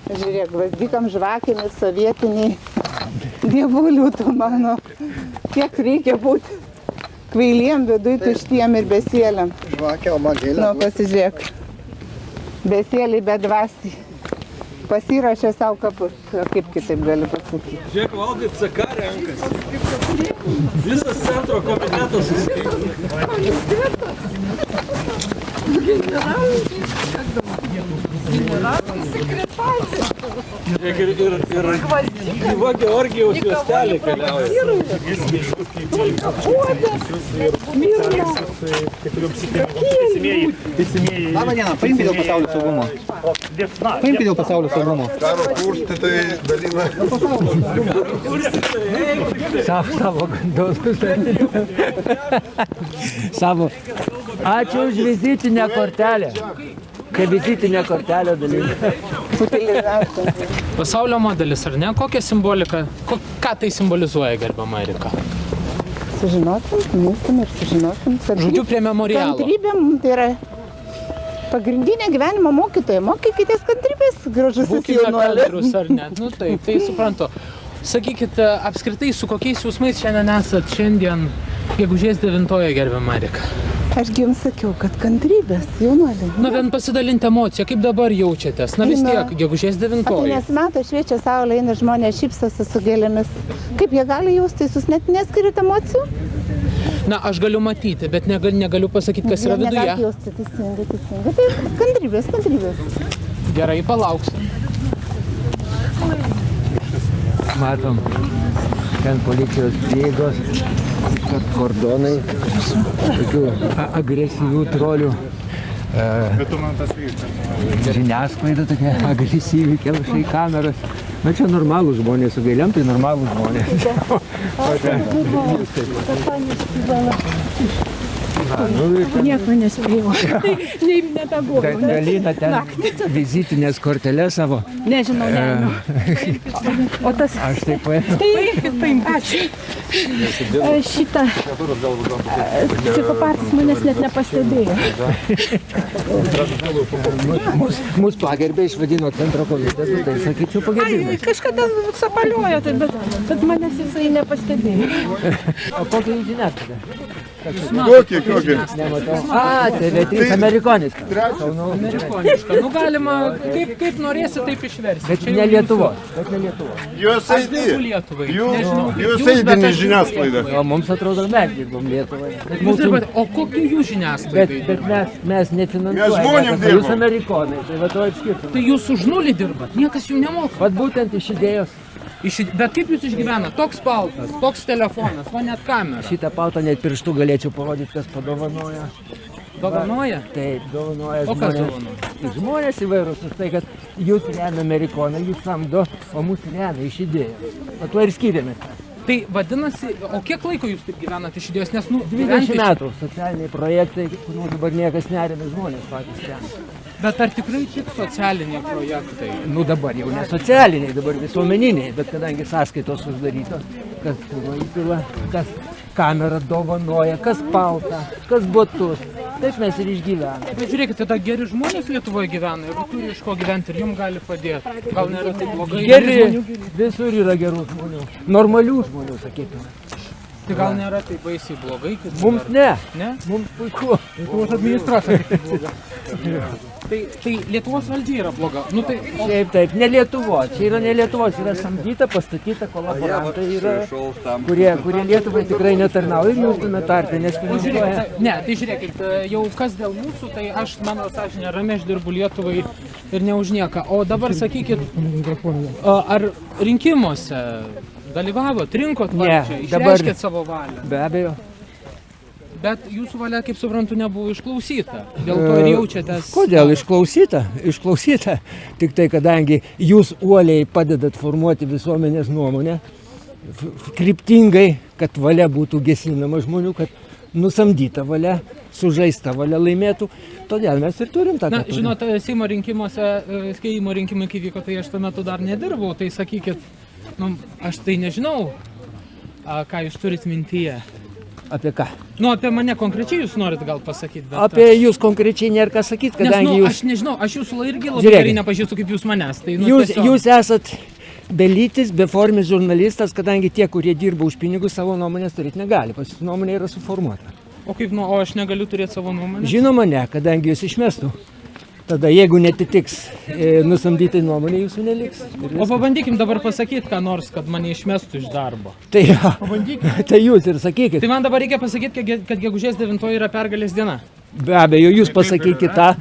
Žiūrėk, gvazdikam žvakėmis sovietiniai dievulių tu mano. Kiek reikia būti kvailiem, viduj tuštiem ir besėliam. Žvakė, o magėlė. Nu, pasižiūrėk. Besėliai bedvasiai. Pasirašė savo kapus. Kaip kitaip gali pasakyti. Žiūrėk, Valdai, CK renkasi. Visas centro kabinetas susirinko. Generalai sekretarė. Žiūrėk, ir gyva Georgijaus juostelė keliauja. Labą dieną, paimkite dėl pasaulio saugumo. Paimkite dėl pasaulio saugumo. Karo kurstytojai dalina. Savo gandus. Savo. Ačiū už vizitinę kortelę. Kai vizitinę kortelę dalinti. Pasaulio modelis, ar ne? Kokia simbolika? Ką tai simbolizuoja, gerbiama Erika? Sužinosim, mūsum ir sužinosim. Žodžiu, prie memorialo. Kantrybė mums tai yra pagrindinė gyvenimo mokytoja. Mokykitės kantrybės, gražusis Būkime jaunuolis. kantrūs, ar ne? Nu taip, tai suprantu. Sakykit, apskritai, su kokiais jausmais šiandien esat šiandien gegužės 9-oje, gerbiama Erika? Ašgi jums sakiau, kad kantrybės, jaunuoliai. Na, bent pasidalinti emociją, kaip dabar jaučiatės? Na vis tiek, gegužės 9-oji. Nesimato, šviečia saulė, eina žmonės, šypsosi su gėlėmis. Kaip jie gali jaustis, jūs net neskirit emocijų? Na, aš galiu matyti, bet negaliu pasakyti, kas yra viduje. Negali jausti, teisingai. Tai kantrybės. Gerai, palauksim. Matom, ten policijos prieigos, kordonai, tokių agresyvių trolių. Žiniasklaida tokia agresyvi, kelšai kameras. Na čia normalūs žmonės, su gailiam tai normalūs žmonės. Nieko nespėjau. Nei nebebuvo. Dalina ten vizitinės korteles savo. Nežinau, ne. O tas... Aš taip paėmiau. Paimk. Ačiū. Šitą psichopatas manęs net nepastebėjo. Mūsų pagerbė išvadino centro komitetu, tai sakyčiau pagerbimai. Kažkada sapaliojo, bet manęs jisai nepastebėjo. O kokia žiniasklaida? Kokie? Nematau. TV3 amerikoniška. Amerikoniška. Nu galima, kaip norėsi, taip išversi. Bet ne Lietuvos. USAID. Lietuvai. USAID žiniasklaida. O mums atrodo, mes dirbom Lietuvai. Jūs dirbate, o kokiu jūs žiniasklaidai? Bet mes nefinansuojame. Mes žmonėm dirbam. Jūs amerikonai, tai va to atskirtum. Tai jūs už nulį dirbat, niekas jų nemoka. Vat būtent iš idėjos. Bet kaip jūs išgyvenat? Toks paltas, toks telefonas, va net kamera. Šitą paltą net pirštų galėčiau parodyti, kas padovanoja. Dovanoja? Taip, dovanoja O kas žmonės. dovanoja? Žmonės įvairūs už tai, kad jūs remia amerikonai, jūs samdo, o mūsų remia iš idėjos. O tuo ir skiriamės. Tai vadinasi, o kiek laiko jūs taip gyvenat iš idėjos? Nes, 20 metų socialiniai projektai, kurių dabar niekas neremia, žmonės patys remia. Bet ar tikrai tik socialiniai projektai? Nu dabar jau ne socialiniai, dabar visuomeniniai, bet kadangi sąskaitos uždarytos, kas buvo įpila, kas kamerą dovanoja, kas paltą, kas botus, taip mes ir išgyvename. Bet žiūrėkit, tada geri žmonės Lietuvoje gyvena ir turi iš ko gyventi ir jums gali padėti. Gal nėra taip blogai? Geri, visur yra gerų žmonių, normalių žmonių, sakykime. Tai gal nėra taip baisiai blogai? Mums ne, Ne? mums puiku. Lietuvos administracija. Tai Lietuvos valdžia yra bloga. Nu, tai, Taip, ne Lietuvos, čia yra ne Lietuvos, yra samdyta, pastatyta kolaborantai, yra, kurie Lietuvai tikrai netarnauja ir jūs tame tarpe nesfinansuoja. ne, tai žiūrėkit, jau kas dėl mūsų, tai aš, mano sąžinė ramiai, aš dirbu Lietuvai ir ne už nieką. O dabar sakykit, ar rinkimuose dalyvavot, rinkot valdžią, išreiškėt savo valią? Be abejo. Bet jūsų valia, kaip suprantu, nebuvo išklausyta. Dėl to ir jaučiatės... Kodėl išklausyta? Išklausyta. Tik tai, kadangi jūs uoliai padedat formuoti visuomenės nuomonę, kryptingai, kad valia būtų gesinama žmonių, kad nusamdyta valia, sužaista valia laimėtų, todėl mes ir turim tą. Na, žinot, Seimo rinkimai, kai vyko, tai aš tuo metu dar nedirbau, tai sakykit, nu, aš tai nežinau, ką jūs turit mintyje. Apie ką? Nu, apie mane konkrečiai jūs norit gal pasakyti, bet... Apie jūs konkrečiai nėra ką sakyti, Nes, kadangi nu, jūs... aš nežinau, aš jūsų irgi labai Žiūrėkit. gerai nepažįstu kaip jūs manęs. Tai, nu, Jūs esat belytis, beformis žurnalistas, kadangi tie, kurie dirba už pinigus, savo nuomonės turėti negali. Pas jūsų nuomonė yra suformuota. O kaip, nu, o aš negaliu turėti savo nuomonę? Žinoma, ne, kadangi jūs išmestų. Tada, jeigu netitiks nusamdytai nuomonė, jūsų neliks. O pabandykim dabar pasakyti, ką nors, kad mane išmestų iš darbo. Tai, tai jūs ir sakykit. Tai man dabar reikia pasakyti, kad gegužės 9 yra pergalės diena. Be abejo, jūs pasakykite tą,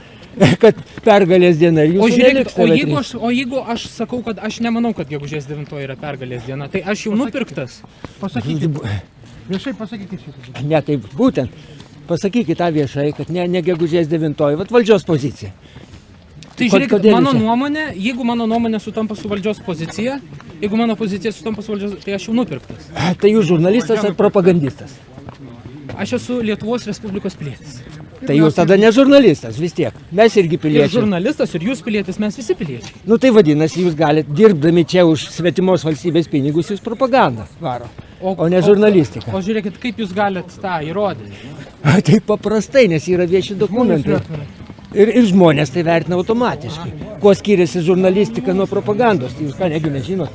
kad pergalės diena ir O jūsų žiūrėkit, neliks. o jeigu aš sakau, kad aš nemanau, kad gegužės 9 yra pergalės diena, tai aš jau nupirktas. Viešai pasakykit šitą. Ne, taip būtent. Pasakykite tą viešai, kad ne gegužės 9, vat valdžios pozicija. Tai žiūrėkit, kodėl mano jūs čia? nuomonė, jeigu mano nuomonė sutampa su valdžios pozicija, jeigu mano pozicija sutampa su valdžios, tai aš jau nupirktas. Tai jūs žurnalistas ar propagandistas? Aš esu Lietuvos Respublikos pilietis. Tai jūs tada ne žurnalistas, vis tiek. Mes irgi Ir piliečiai. žurnalistas, ir jūs pilietis, mes visi piliečiai. Nu tai vadinasi, jūs galite, dirbdami čia už svetimos valstybės pinigus, jūs propagandą varo, o ne žurnalistiką. O žiūrėkit, kaip jūs galite tą įrodyti. Tai paprastai, nes yra vieši dokumentai. Ir žmonės tai vertina automatiškai. Kuo skiriasi žurnalistika nuo propagandos, tai jūs ką negi nežinot.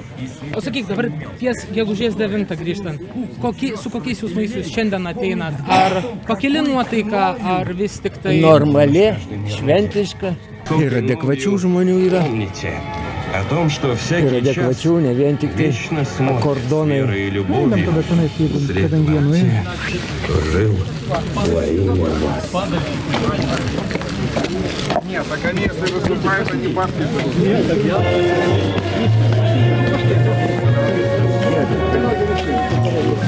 O sakyk, dabar ties gegužės 9 grįžtant, su kokiais jausmais jūs šiandien ateinat? Ar pakeli nuotaika, ar vis tik tai... Normali, šventiška. Ir adekvačių žmonių yra. Помните о том, что Ir всякий час adekvačių, ne vien tik tai вечно смотрит с akordonai. верой и любовью вслед тех, кто жил во имя вас. Нет, так они, если выступают, они бабки.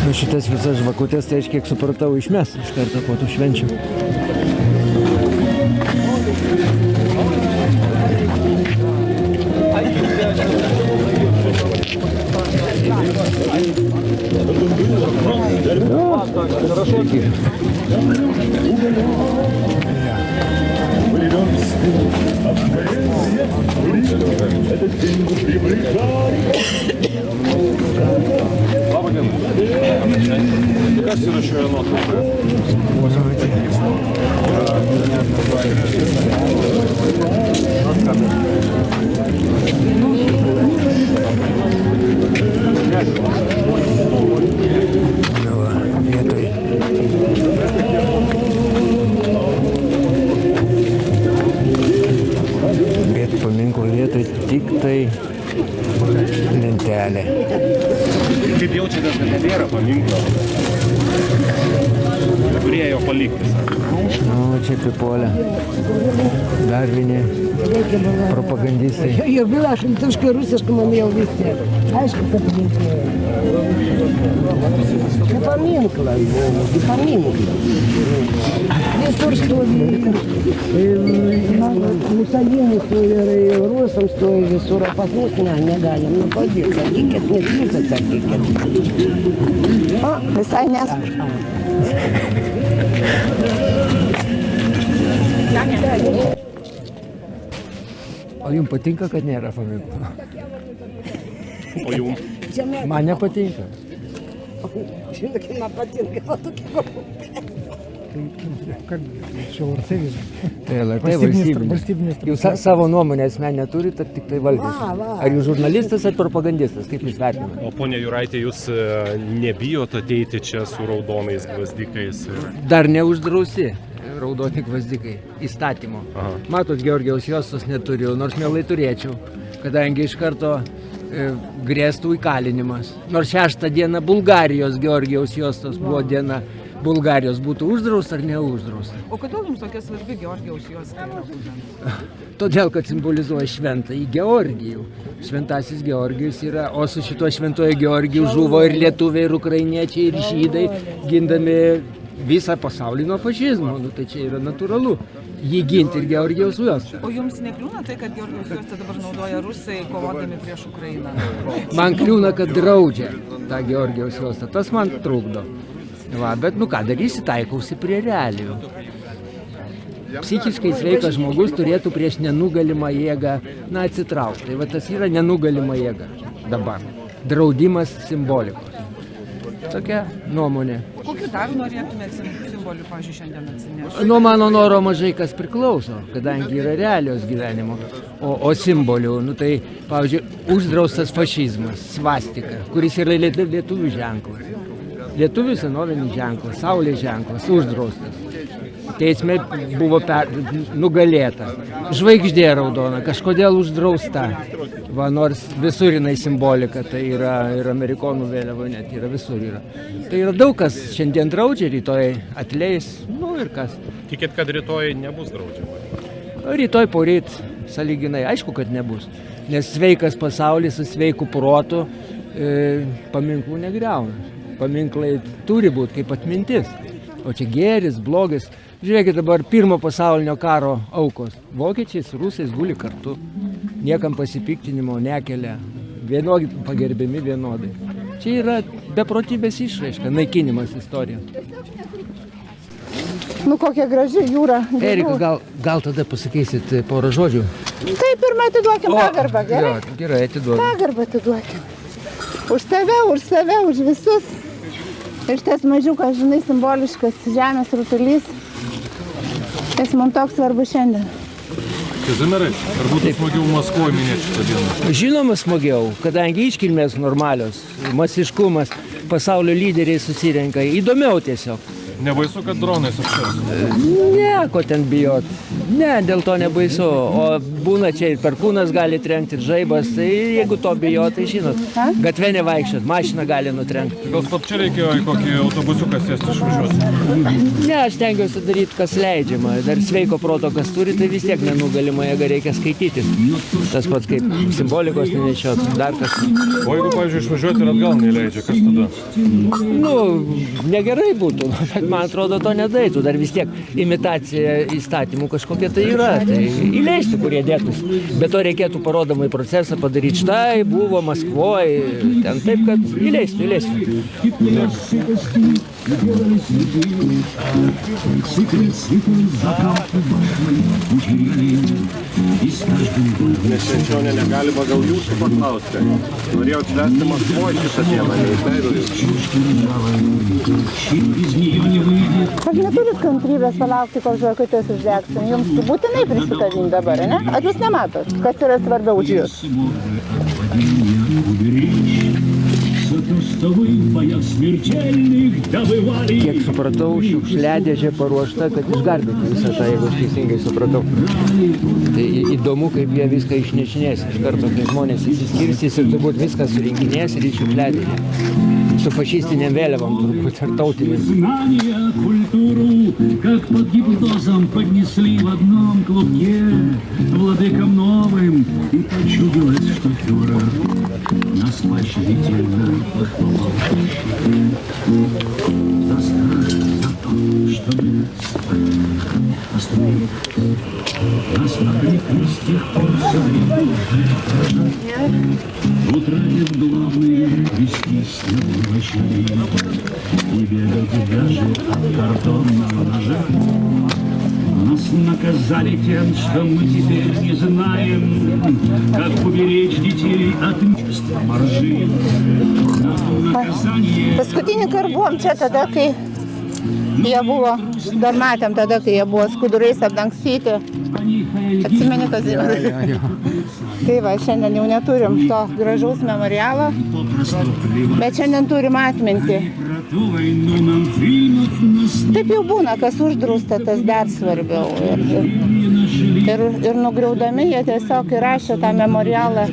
Nu šitas visas žvakutės, tai aš kiek supratau, išmes iš karto po tų švenčių. Kas yra šioje nuotraukoje? Vietoj. Bet paminklo vietoj tik tai lentelė. Kaip jaučiatės, kad nebėra paminklo? Turėjo palikti, sako. Nu, čia pripuolė. Dar vieni propagandistai. Ir byla aš lietuviškai rusiškai man jau visi. Aišku, kad reikėjo. Paminklas buvo, paminklas. Visur stovi. Musolinis stovi ir rusams stovi visur, o pas mus negalim. Nu, kodėl? Sakykit, nes jūs atsakykit. O, visai nesmuška. O jums patinka, kad nėra paminklo? O jum? Man nepatinka. Žinokit, man patinka, o tokia Tai LRT valstybinis. Jūs savo nuomonę asmenę turite, ar tik tai valdys? Ar jūs žurnalistas ar propagandistas? Kaip jūs vertinate? O ponia Juraitė, jūs nebijot ateiti čia su raudonais gvazdikais? Dar neuždrausti raudoni gvazdikai įstatymo. Aha. Matot, Georgijaus juostos neturiu, nors mielai turėčiau, kadangi iš karto grėstų įkalinimas. Nors 6 dieną Bulgarijos Georgijaus juostos buvo diena. Bulgarijos būtų uždrausta ar neuždrausta? O kodėl jums tokia svarbi Georgijaus juosta yra būtent? Todėl, kad simbolizuoja šventąjį Georgijų. Šventasis Georgijus yra, o su šituo šventojo Georgiju žuvo ir lietuviai, ir ukrainiečiai, ir žydai, gindami visą pasaulį nuo fašizmo. Nu, tai čia yra natūralu. Jį ginti ir Georgijaus juostą. O jums nekliūna tai, kad Georgijaus juostą dabar naudoja rusai kovodami prieš Ukrainą? Man kliūna, kad draudžia tą Georgijaus juostą. Tas man trukdo. Va, bet nu ką darysi, taikausi prie realijų. Psichiškai sveikas žmogus turėtų prieš nenugalimą jėgą, atsitraukti. Tai va tas yra nenugalima jėga dabar. Draudimas simbolikos. Tokia nuomonė. Kokiu dar norėtumėt simbolių, pavyzdžiui, šiandien atsinešti? Nuo mano noro mažai kas priklauso, kadangi yra realios gyvenimo. O simbolių, nu tai, pavyzdžiui, uždraustas fašizmas, svastika, kuris yra lietuvių ženklas. Lietuvių senovinis ženklas, saulės ženklas, uždraustas. Teisme buvo nugalėta. Žvaigždė raudona, kažkodėl uždrausta. Va, nors visur jinai simbolika, tai yra ir amerikonų vėliava, net yra visur yra. Tai yra daug kas šiandien draudžia, rytoj atleis, nu ir kas. Tikit, kad rytoj nebus draudžiama? Rytoj poryt sąlyginai, aišku, kad nebus. Nes sveikas pasaulis su sveiku protu paminklų negriauna. Paminklai turi būti kaip atmintis. O čia gėris, blogis. Žiūrėkit dabar pirmo pasaulinio karo aukos. Vokiečiai su rusais guli kartu. Niekam pasipiktinimo nekelia. Vienodi pagerbiami vienodai. Čia yra beprotybės išraiška, naikinimas istorijos. Nu, kokia graži jūra. Erika, gal tada pasakysit porą žodžių? Tai pirmą atiduokim pagarbą, gerai? Jo, gerai, atiduokim. Pagarbą atiduokim. Už save, už visus. Ir šitas mažiukas, žinai, simboliškas žemės rutulys. Jis mums toks svarbus šiandien. Kazimierai, ar būtų smagiau Maskvoje minėti šitą dieną? Žinoma smagiau, kadangi iškilmės normalios, masiškumas, pasaulio lyderiai susirenka. Įdomiau tiesiog. Nebaisu, kad dronais apšės? Ne, ko ten bijot. Ne, dėl to nebaisu. O būna čia ir perkūnas gali trenkti, ir žaibas. Tai jeigu to bijot, tai žinot, gatvė nevaikščiot, mašiną gali nutrenkti. Gal slapčia reikėjo į kokį autobusiuką sėsti išvažiuoti? Ne, aš tengiuosi daryti, kas leidžiama. Dar sveiko proto, kas turi, tai vis tiek nenugalima, jeigu reikia skaityti. Tas pats kaip simbolikos nenešiot, dar kas. O jeigu, pavyzdžiui, išvažiuoti ir atgal neleidžia, kas tada? Nu, negerai būtų, bet man atrodo, to nedaitų. Dar vis tiek imitacija įstatymų kažkokia tai yra. Tai įleisti, kurie dėtus. Bet to reikėtų parodomai procesą padaryti. Štai buvo Maskvoje. Ten taip, kad įleisti. Nes šiandien negalima gal jūsų paklausti. Norėjau švęsti Maskvoje šitą dieną, neįleidau jūsų. Ar neturit kantrybės palaukti, kol žvakutės uždegsim? Jums būtinai prisikabint dabar, ne? Ar jūs nematot, kas yra svarbiau už jūs? Kiek supratau, šiukšliadėžė paruošta, kad išgarbinti visą tą, jeigu aš teisingai supratau. Tai įdomu, kaip jie viską išnešinės. Iš karto, kai žmonės įsiskirstys ir turbūt viską surinkinės ir į šiukšliadėžę. Su фашистинėm vėliavom turbūt ir tautinėm. Как под гипнозом поднесли в одном клубке владыкам новым, и почудилось, что фюрер нас поощрительно похвалил. За то, что мы остановили. Нас напрягли с тех пор все время. Утратив главные вестись на овощей и бегать даже от картонного ножа. Нас наказали тем, что мы теперь не знаем, как уберечь детей от имущества моржи. Paskutinį kartą buvom čia tada, kai jie buvo, dar matėm tada, kai jie buvo skudurais apdangstyti. Atsimeni, Kazimierai? Tai va, šiandien jau neturim to gražaus memorialo, bet šiandien turim atminti. Taip jau būna, kas uždrausta, tas dar svarbiau. Ir nugriaudami jie tiesiog įrašė tą memorialą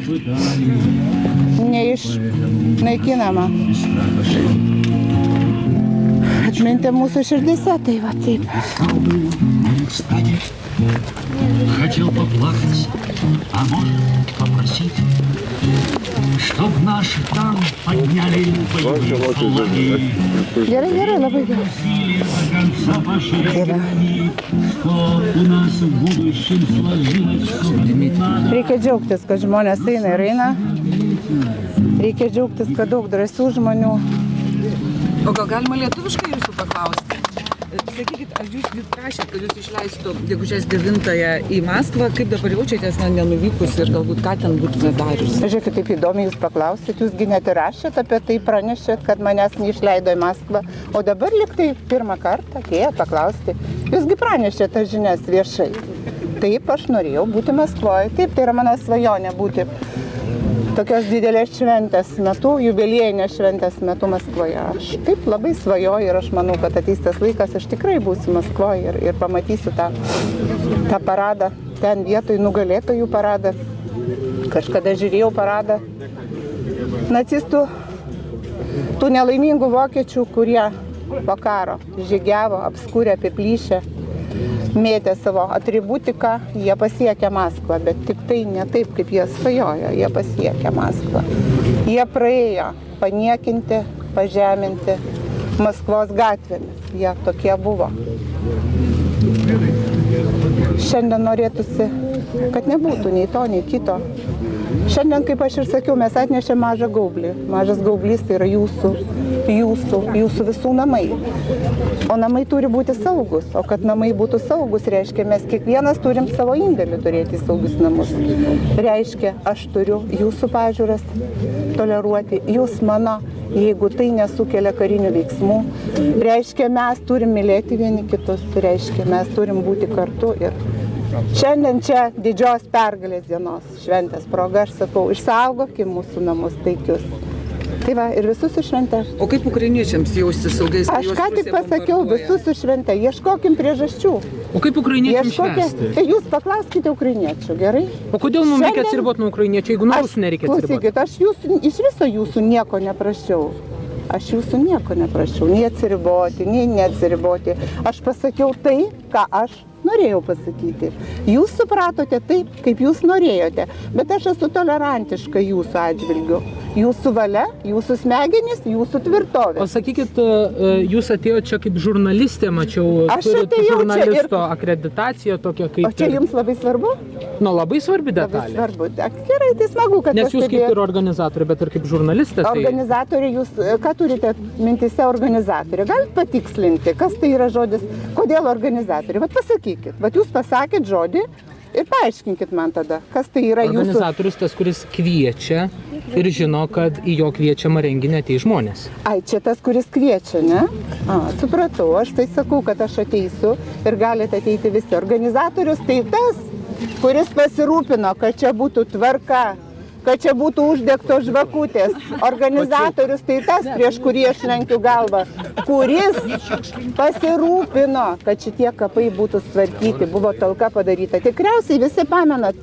neišnaikinamą. Atminti mūsų širdise, tai va taip. Хотел поплакать, а может попросить, чтоб наши там подняли боевые флаги. Gerai, labai gerai. До конца вашей грани, что у нас в будущем сложилось, что надо. Reikia džiaugtis, kad žmonės eina ir eina. Reikia džiaugtis, kad daug drąsių žmonių. O gal galima lietuviškai jūsų paklausti? sakykit, ar jūs prašėt, kad jūs išleistų gegužės 9-ąją į Maskvą, kaip dabar jaučiatės, nenuvykus ir galbūt ką ten būtumėte darius? Žiūrėkit, taip įdomi jūs paklausėt, jūs gi net ir rašėt apie tai, pranešėt, kad manęs neišleido į Maskvą, o dabar liktai pirmą kartą atėjo paklausti. Jūsgi pranešėt tas žinias viešai. Taip, aš norėjau būti Maskvoje, taip, tai yra mano svajonė būti tokios didelės šventės metu, jubiliejinės šventės metu Maskvoje. Aš taip labai svajoju ir aš manau, kad ateis tas laikas, aš tikrai būsiu Maskvoje ir pamatysiu tą paradą, ten vietoj nugalėtojų paradą. Kažkada žiūrėjau paradą nacistų, tų nelaimingų vokiečių, kurie po karo žygiavo, apskūrė, apiplyšę, mėtė savo atributiką, jie pasiekė Maskvą, bet tik tai ne taip, kaip jie svajojo, jie pasiekė Maskvą. Jie praėjo paniekinti, pažeminti Maskvos gatvėmis, jie tokie buvo. Šiandien norėtųsi, kad nebūtų nei to, nei kito. Šiandien, kaip aš ir sakiau, mes atnešėme mažą gaublį. Mažas gaublys tai yra jūsų visų namai. O namai turi būti saugus. O kad namai būtų saugus, reiškia, mes kiekvienas turim savo indėlį turėti saugius namus. Reiškia, aš turiu jūsų pažiūras toleruoti, jūs mano, jeigu tai nesukelia karinių veiksmų. Reiškia, mes turim mylėti vieni kitus. Reiškia, mes turim būti kartu ir šiandien čia didžios pergalės dienos šventės proga, aš sakau, išsaugokim mūsų namus taikius. Tai va, ir visus su švente. O kaip ukrainiečiams jausti saugais? Aš ką tik pasakiau, visus su švente. Ieškokim priežasčių. O kaip ukrainiečiams švęsti? Tai jūs paklauskite ukrainiečių, gerai? O kodėl mums reikia atsiriboti nuo ukrainiečių, jeigu nuo rusų nereikia atsiriboti? Klausykit, aš iš viso jūsų nieko neprašiau. Aš jūsų nieko neprašiau, nei atsiriboti, nei neatsiriboti. Aš pasakiau tai, ką aš norėjau pasakyti. Jūs supratote taip, kaip jūs norėjote, bet aš esu tolerantiška jūsų atžvilgiu. Jūsų valia, jūsų smegenys, jūsų tvirtovė. O sakykit, jūs atėjote čia kaip žurnalistė, mačiau, aš turite žurnalisto akreditaciją tokia kaip... O čia jums labai svarbu? Nu, labai svarbi detalė. Labai svarbu. Gerai, tai smagu, kad nes jūs kaip ir organizatorė, bet ir kaip žurnalistė. Tai... Organizatorė, jūs ką turite mintise organizatorė? Galite patikslinti, kas tai yra žodis, kodėl organizatorė? Vat pasakykit, vat jūs pasakėt žodį ir paaiškinkit man tada, kas tai yra jūsų... Organizatorius tas, kuris kviečia ir žino, kad į jo kviečiamą renginį ateis žmonės. Ai, čia tas, kuris kviečia, ne? Supratau, aš tai sakau, kad aš ateisiu ir galite ateiti visi. Organizatorius tai tas, kuris pasirūpino, kad čia būtų tvarka, kad čia būtų uždegtos žvakutės. Organizatorius tai tas, prieš kurį aš lenkiu galvą, kuris pasirūpino, kad šitie kapai būtų sutvarkyti, buvo talka padaryta. Tikriausiai visi pamenat,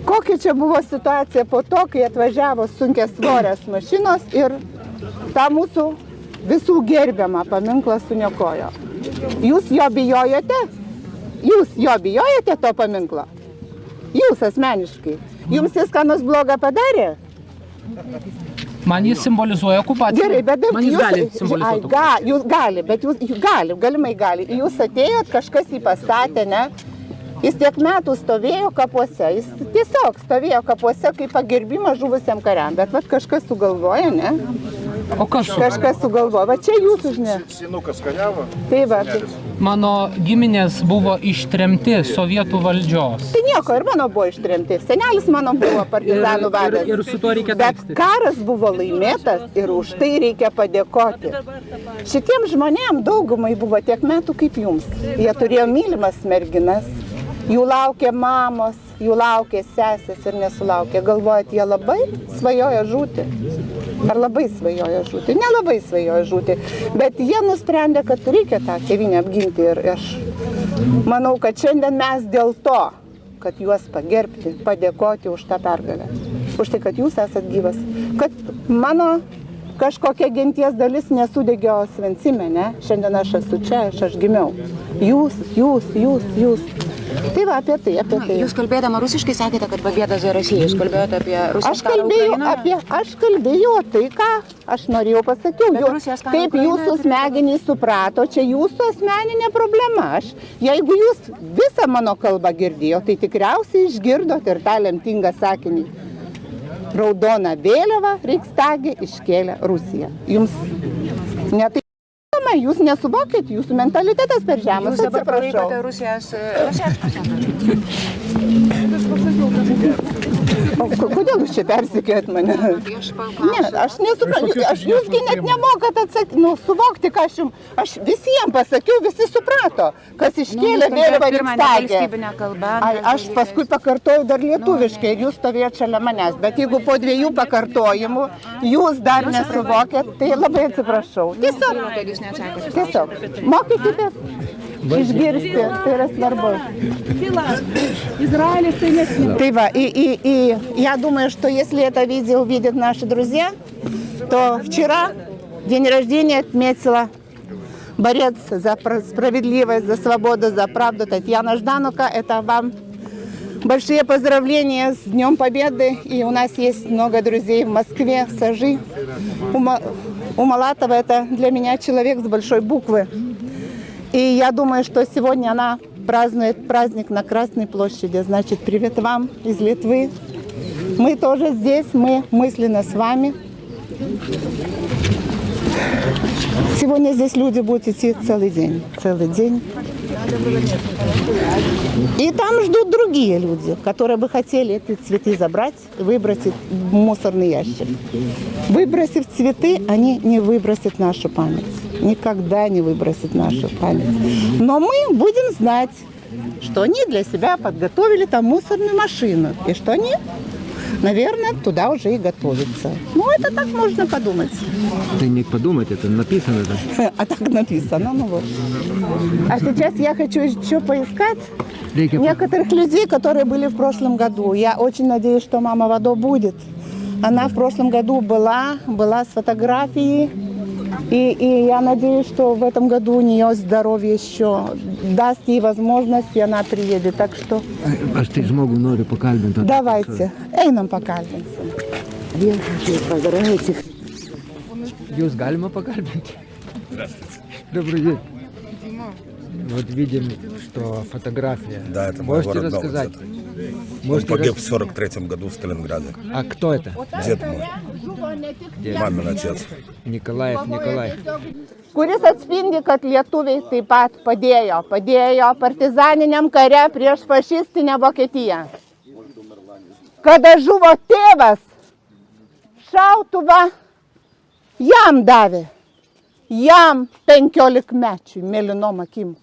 kokia čia buvo situacija po to, kai atvažiavo sunkiasvorės mašinos ir tą mūsų visų gerbiamą paminklą suniokojo. Jūs jo bijojote? Jūs jo bijojote to paminklo? Jūs asmeniškai. Jums jis ką nors blogą padarė? Man jis simbolizuoja okupaciją. Gerai, bet man jis gali simbolizuoti okupaciją. Jūs gali, bet jūs galimai gali. Jūs atėjot, kažkas jį pastatė, ne? Jis tiek metų stovėjo kapuose, jis tiesiog stovėjo kapuose kaip pagerbimas žuvusiam kariam, bet vat kažkas sugalvoja, ne? O kas sugalvoja? Kažkas sugalvoja, va čia jūsų žinia. Senukas kariavo. Tai va. Mano giminės buvo ištremti sovietų valdžios. Tai nieko, ir mano buvo ištremti. Senelis mano buvo partizanų vadas. Ir su tuo reikia taikstytis. Bet karas buvo laimėtas ir už tai reikia padėkoti. Šitiem žmonėm daugumai buvo tiek metų kaip jums. Jie turėjo mylimas merginas. Jų laukė mamos, jų laukė sesės ir nesulaukė. Galvojat, jie labai svajojo žūti. Ar labai svajojo žūti? Nelabai svajojo žūti. Bet jie nusprendė, kad reikia tą tėvynę apginti. Ir aš manau, kad šiandien mes dėl to, kad juos pagerbti, padėkoti už tą pergalę. Už tai, kad jūs esat gyvas. Kad mano kažkokia genties dalis nesudegė Osvencime, ne? Šiandien aš esu čia, aš gimiau. Jūs. Tai va, apie tai. Jūs kalbėdama rusiškai sakėte, kad победа за Россию. Jūs kalbėjote apie Rusijos karą Ukrainoje? Aš kalbėjau tai, ką aš norėjau pasakiau. Kaip jūsų smegenys suprato, čia jūsų asmeninė problema. Jeigu jūs visą mano kalbą girdėjo, tai tikriausiai išgirdot ir tą lemtingą sakinį. Raudoną vėliavą Reichstage iškėlė Rusija. Jums ne tai jūs nesuvokit, jūsų mentalitetas per žemas, Jūs dabar atsiprašau. palaikote Rusijos Kodėl jūs čia persikėjot mane? Ne, aš nesuprantu, jūsgi net nemokat atsakyti, suvokti, ką aš visiems pasakiau, visi suprato, kas iškėlė vėliavą Reichstage. Aš paskui pakartojau dar lietuviškai ir jūs stovėjot šalia manęs, bet jeigu po 2 pakartojimų jūs dar nesuvokėt, tai labai atsiprašau. Tiesiog, mokykitės. Išgirsti, tai yra svarbu. Tai va, я думаю, что если это видео увидят наши друзья, то вчера день рождения отметила борец за справедливость, за свободу, за правду Татьяна Жданука. Это вам большие поздравления с Днем Победы. И у нас есть много друзей в Москве, в Сажи. У Малатова это для меня человек с большой буквы. И я думаю, что сегодня она празднует праздник на Красной площади. Значит, привет вам из Литвы. Мы тоже здесь, мы мысленно с вами. Сегодня здесь люди будут идти целый день. Целый день. И там ждут другие люди, которые бы хотели эти цветы забрать и выбросить в мусорный ящик. Выбросив цветы, они не выбросят нашу память. Никогда не выбросят нашу память. Но мы будем знать, что они для себя подготовили там мусорную машину. И что они, наверное, туда уже и готовятся. Ну, это так можно подумать. Это не подумать, это написано. Да? А так написано, ну вот. А сейчас я хочу еще поискать некоторых людей, которые были в прошлом году. Я очень надеюсь, что мама Вадо будет. Она в прошлом году была с фотографией. И я надеюсь, что в этом году у нее здоровье еще даст ей возможность, и она приедет. Так что... Aš tai žmogų noriu pakalbinti. Давайте, einam pakalbinsim. Jūs galima pakalbinti? Здравствуйте. Добрый день. Вот видим, что фотография. Да, это мой Можете город рассказать? Он погиб в 43-м году в Сталинграде. А кто это? Дед мой. Мамин отец. Николаев Николай. Kuris atspindi, kad lietuviai taip pat padėjo partizaniniam kare prieš fašistinę Vokietiją. Kada žuvo tėvas, šautuvą jam davė, jam 15-mečiui mėlynom akim.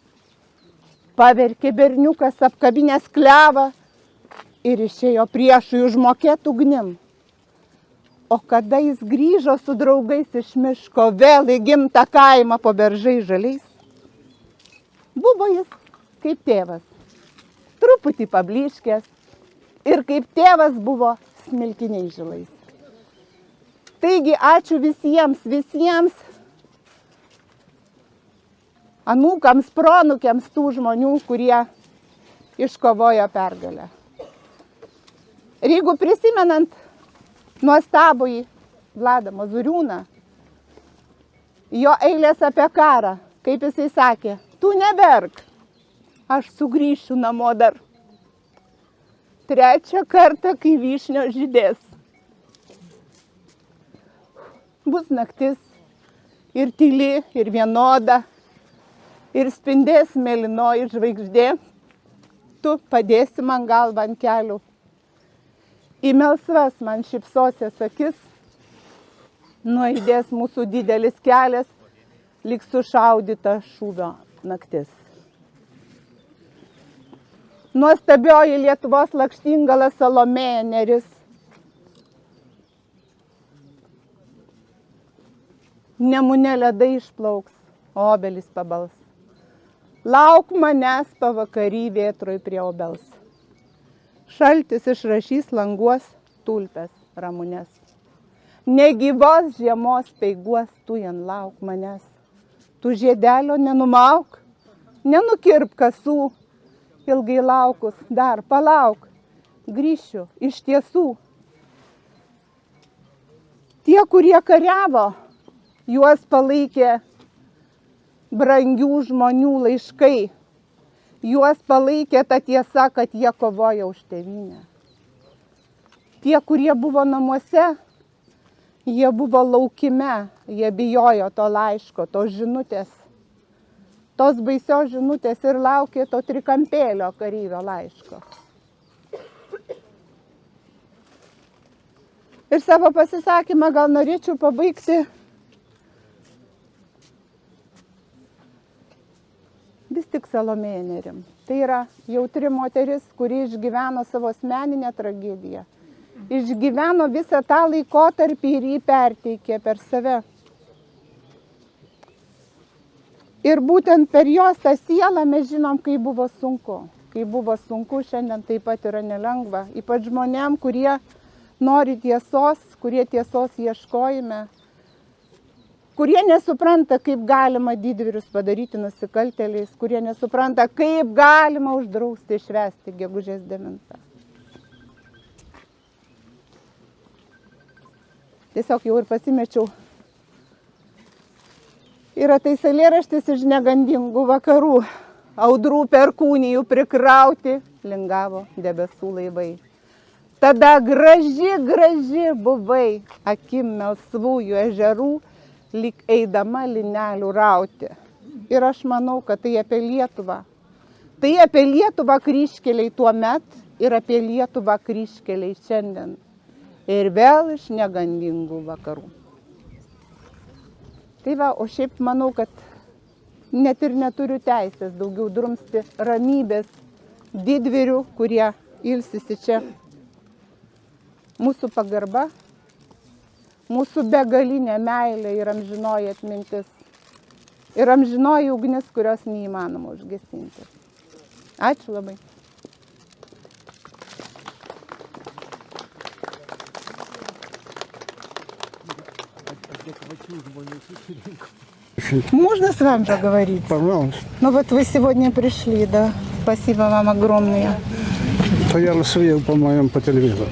Paverkė berniukas apkabinęs klevą ir išėjo priešui užmokėt ugnim. O kada jis grįžo su draugais iš miško vėl į gimtą kaimą po beržai žaliais, buvo jis kaip tėvas, truputį pablyškęs ir kaip tėvas buvo smilkiniai žilais. Taigi ačiū visiems anūkams, proanūkiams tų žmonių, kurie iškovojo pergalę. Ir jeigu prisimenant nuostabųjį Vladą Mazuriūną, jo eilės apie karą, kaip jisai sakė, tu neverk, aš sugrįšiu namo dar 3 kartą, kai vyšnio žydės. Bus naktis ir tyli, ir vienoda, ir spindės mėlynoji žvaigždė, tu padėsi man galvą ant kelių. Į melsvas man šypsosies akis, nuaidės mūsų didelis kelias, lyg sušaudyta šūvio naktis. Nuostabioji Lietuvos lakštingala Salomėja Nėris. Nemune ledai išplauks, obelis pabals. Lauk manęs pavakarį vėtroj prie obels. Šaltis išrašys languos tulpes ramunes. Negyvos žiemos peiguos tu jan lauk manęs. Tu žiedelio nenumauk, nenukirp kasų. Ilgai laukus dar palauk, grįšiu iš tiesų. Tie, kurie kariavo, juos palaikė brangių žmonių laiškai. Juos palaikė ta tiesa, kad jie kovoja už tėvynę. Tie, kurie buvo namuose, jie buvo laukime, jie bijojo to laiško, tos žinutės. tos baisios žinutės ir laukė to trikampėlio kareivio laiško. Ir savo pasisakymą gal norėčiau pabaigti vis tik Salomėja Nėrim. Tai yra jautri moteris, kuri išgyveno savo asmeninę tragediją. Išgyveno visą tą laikotarpį ir jį perteikė per save. Ir būtent per jos tą sielą mes žinom, kai buvo sunku. Kai buvo sunku, šiandien taip pat yra nelengva. Ypač žmonėm, kurie nori tiesos, kurie tiesos ieškojime, kurie nesupranta, kaip galima didvyrius padaryti nusikaltėliais, kurie nesupranta, kaip galima uždrausti švęsti gegužės 9. Tiesiog jau ir pasimečiau. Yra tai eilėraštis iš negandingų vakarų. Audrų perkūnijų prikrauti lingavo debesų laivai. Tada graži, graži buvai, akim melsvųjų ežerų, lyg eidama linelių rauti. Ir aš manau, kad tai apie Lietuvą. Tai apie Lietuvą kryžkeliai tuo met ir apie Lietuvą kryžkeliai šiandien. Ir vėl iš negandingų vakarų. Tai va, o šiaip manau, kad net ir neturiu teisės daugiau drumsti ramybės didvyrių, kurie ilsisi čia. Mūsų pagarba, mūsų begalinė meilė ir amžinoji atmintis. Ir amžinoji ugnis, kurios neįmanoma užgesinti. Ačiū labai. Можно с вами поговорить? Пожалуйста. Ну вот вы сегодня пришли, да. Спасибо вам огромное. То я вас видел, по-моему, по телевизору.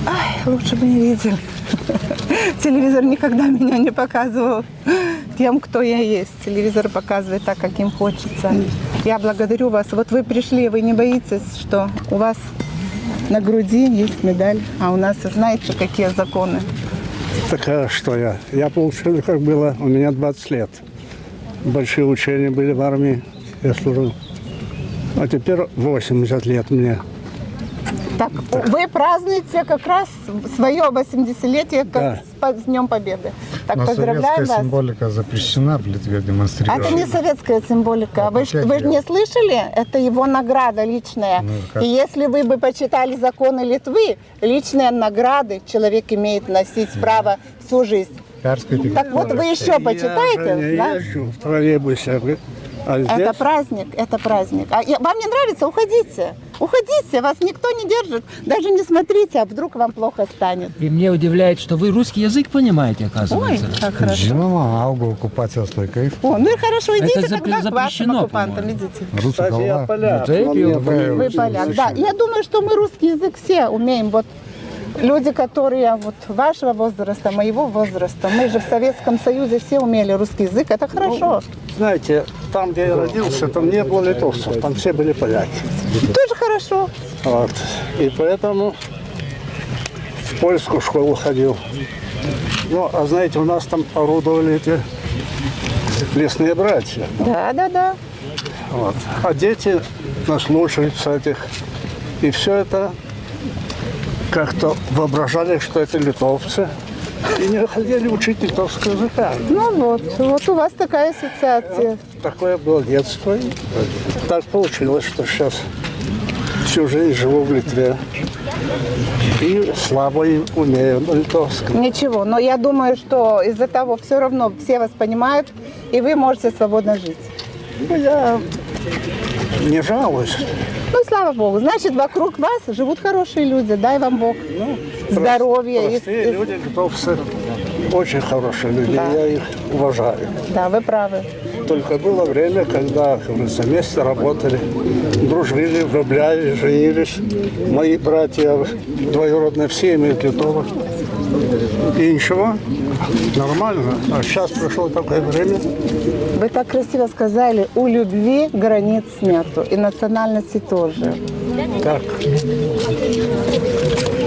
Ай, лучше бы не видели. Телевизор никогда меня не показывал тем, кто я есть. Телевизор показывает так, как им хочется. Я благодарю вас. Вот вы пришли, вы не боитесь, что у вас на груди есть медаль, а у нас, знаете, какие законы? Так а что я? Я получил, как было, у меня 20 лет. Большие учения были в армии, я служил. А теперь 80 лет мне. Так, вы празднуете как раз свое 80-летие Да. с Днем Победы. Так, Но поздравляем советская вас. символика запрещена в Литве демонстрировать. Это не советская символика. Вы как не делать? слышали? Это его награда личная. Ну, как? И если вы бы почитали законы Литвы, личные награды человек имеет носить право всю жизнь. Так вот вы еще почитайте. Я же не да? езжу в троллейбусе. А здесь... Это праздник, это праздник. Вам не нравится? Уходите. Уходите, вас никто не держит. Даже не смотрите, а вдруг вам плохо станет. И мне удивляет, что вы русский язык понимаете, оказывается. Ой, как хорошо. Žinoma, augau okupacijos laikais. О, ну и хорошо, идите Это тогда к вашим запрещено, оккупантам, идите. Rusų Кстати, я kalba. поляк. Ну, но мне вы Вы поляк, да. Я думаю, что мы русский язык все умеем. Вот люди, которые вот вашего возраста, моего возраста, мы же в Советском Союзе все умели русский язык, это хорошо. Знаете, там, где я родился, там не было литовцев, там все были поляки. Тоже хорошо. Вот. И поэтому в польскую школу ходил. Ну, а знаете, у нас там орудовали эти лесные братья. Да, да, да. Вот. А дети наслушаются этих. И все это как-то воображали, что это литовцы. И не хотели учить литовского языка. Ну вот у вас такая ассоциация. Такое было детство. И так получилось, что сейчас всю жизнь живу в Литве. И слабо и умею на литовском. Ничего, но я думаю, что из-за того все равно все вас понимают, и вы можете свободно жить. Ну, я не жалуюсь. Ну, слава Богу. Значит, вокруг вас живут хорошие люди. Дай вам Бог здоровья. Простые люди, литовцы, очень хорошие люди. Да. Я их уважаю. Да, вы правы. Только было время, когда мы вместе работали, дружили, влюблялись, женились. Мои братья двоюродные все имеют литовок. И ничего, нормально. А сейчас пришло такое время. Вы так красиво сказали, у любви границ нету, и национальности тоже. Так.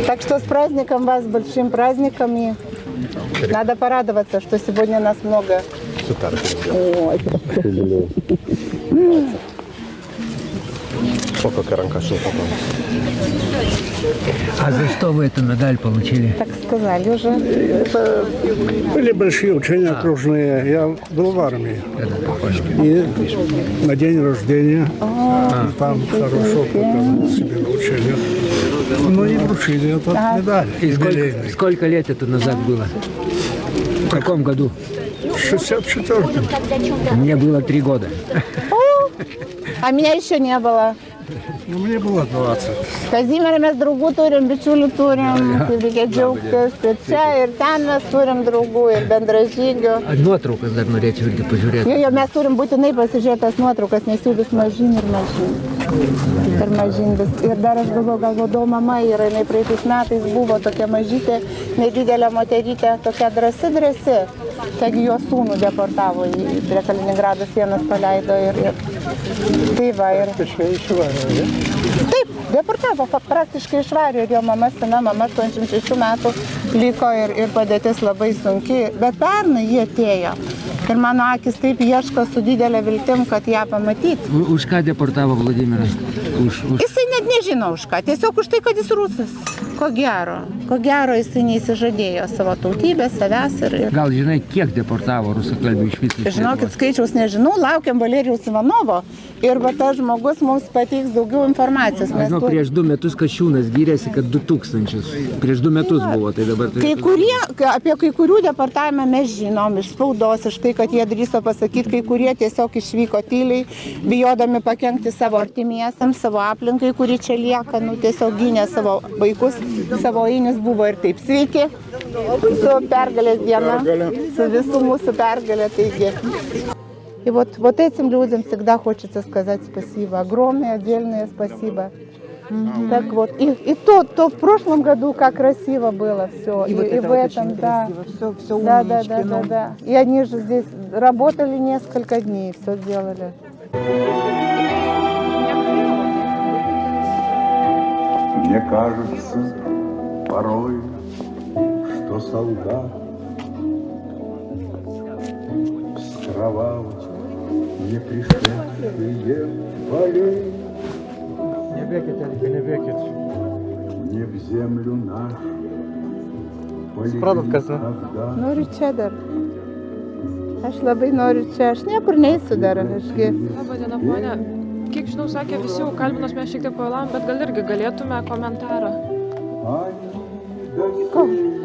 Так что с праздником вас, с большим праздником. И надо порадоваться, что сегодня нас много О, какая ранка шелка. А за что вы эту медаль получили? Так сказали уже. Это были большие учения окружные. Я был в армии. И на день рождения там хорошо показал себе на учениях. Ну и вручили эту медаль. И сколько лет это назад было? В каком году? В 64-м. Мне было 3 года. А меня еще не было. Ну, мне было 20. Kazimierą mes draugų turim, bičiulių turim, kaip reikia džiaugtis. Ir čia, ir ten mes turim draugų, ir bendražygių. Nuotraukas dar norėčiau irgi pažiūrėti. Jo, mes turim būtinai pasižiūrėti tas nuotraukas, nes jų vis mažyn ir mažyn. Ir mažyn vis. Ir dar aš galvodavau, mama yra, jinai praeitais metais buvo tokia mažytė, nedidelė moterytė, tokia drąsi. Taigi jo sūnų deportavo, prie Kaliningrado sienos paleido ir tai va. Taip, deportavo, praktiškai išvarė ir jo mama, sena mama, 86 metų liko ir padėtis labai sunki, bet pernai jie atėjo. Ir mano akis taip ieško su didelė viltim, kad ją pamatyti. Už ką deportavo Vladimirą? Jisai net nežino už ką, tiesiog už tai, kad jis rusas. Ko gero jisai neįsižadėjo savo tautybės, savęs ir... Gal žinai, kiek deportavo rusakalbių iš viso? Žinokit, skaičiaus nežinau, laukiam Valerijaus Ivanovo ir va tas žmogus mums pateiks daugiau informacijos. Žinau, prieš 2 metus Kasčiūnas gyrėsi, kad 2000. Prieš 2 metus buvo, tai dabar... Apie kai kurių deportavimą mes žinom iš spaudos, iš tai, kad jie drįso pasakyti, kai kurie tiesiog išvyko tyliai, bijodami pakenkti savo artimiesiams, savo aplinkai, kuri čia lieka, tiesiog gynė savo vaikus, savo einius buvo ir taip. Sveiki, su pergalės diena, su visų mūsų перегале, таigi. И вот этим людям всегда хочется сказать спасибо, огромное отдельное спасибо. Так вот, и то в прошлом году как красиво было все, и в этом, да. Все умнички. Да. И они же здесь работали несколько дней, все делали. Мне кажется порой, что солдат с кровавостью не пришедшие полей. Не в землю нашу полетит когда. Noriu čia dar. Aš labai noriu čia. Aš niekur neįsiu dar. Labą dieną, ponia. Kiek žinau, sakė, visi jau kalbinos, mes šiek tiek pavėlavom, bet gal irgi galėtume komentarą.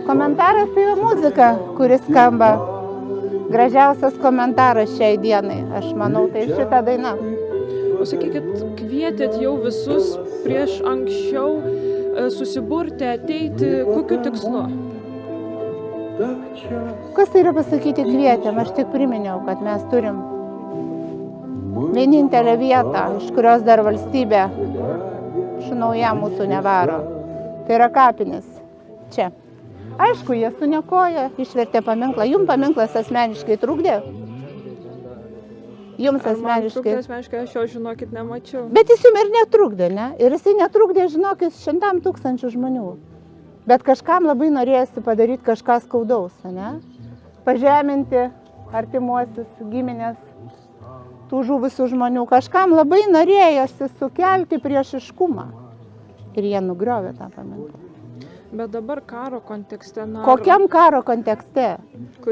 Komentaras tai yra muzika, kuris skamba. Gražiausias komentaras šiai dienai. Aš manau, tai šita daina. O sakykit, kvietėt jau visus prieš anksčiau susiburti, ateiti, kokiu tikslu? Kas tai yra pasakyti kvietėm? Aš tik priminiau, kad mes turim vienintelę vietą, iš kurios dar valstybė šnauja mūsų nevaro. Tai yra kapinis. Čia. Aišku, jie suniokoja, išvertė paminklą. Jums paminklas asmeniškai trukdė? Jums asmeniškai. Asmeniškai aš jo, žinokit, nemačiau. Bet jis jums ir netrukdė, ne? Ir jisai netrukdė, žinokit, 100 000 žmonių. Bet kažkam labai norėjosi padaryti kažką skaudaus, ne? Pažeminti artimuosius, giminės, tų žuvusių žmonių. Kažkam labai norėjosi sukelti priešiškumą. Ir jie nugriovė tą paminklą. Bet dabar karo kontekste... Kokiam karo kontekste?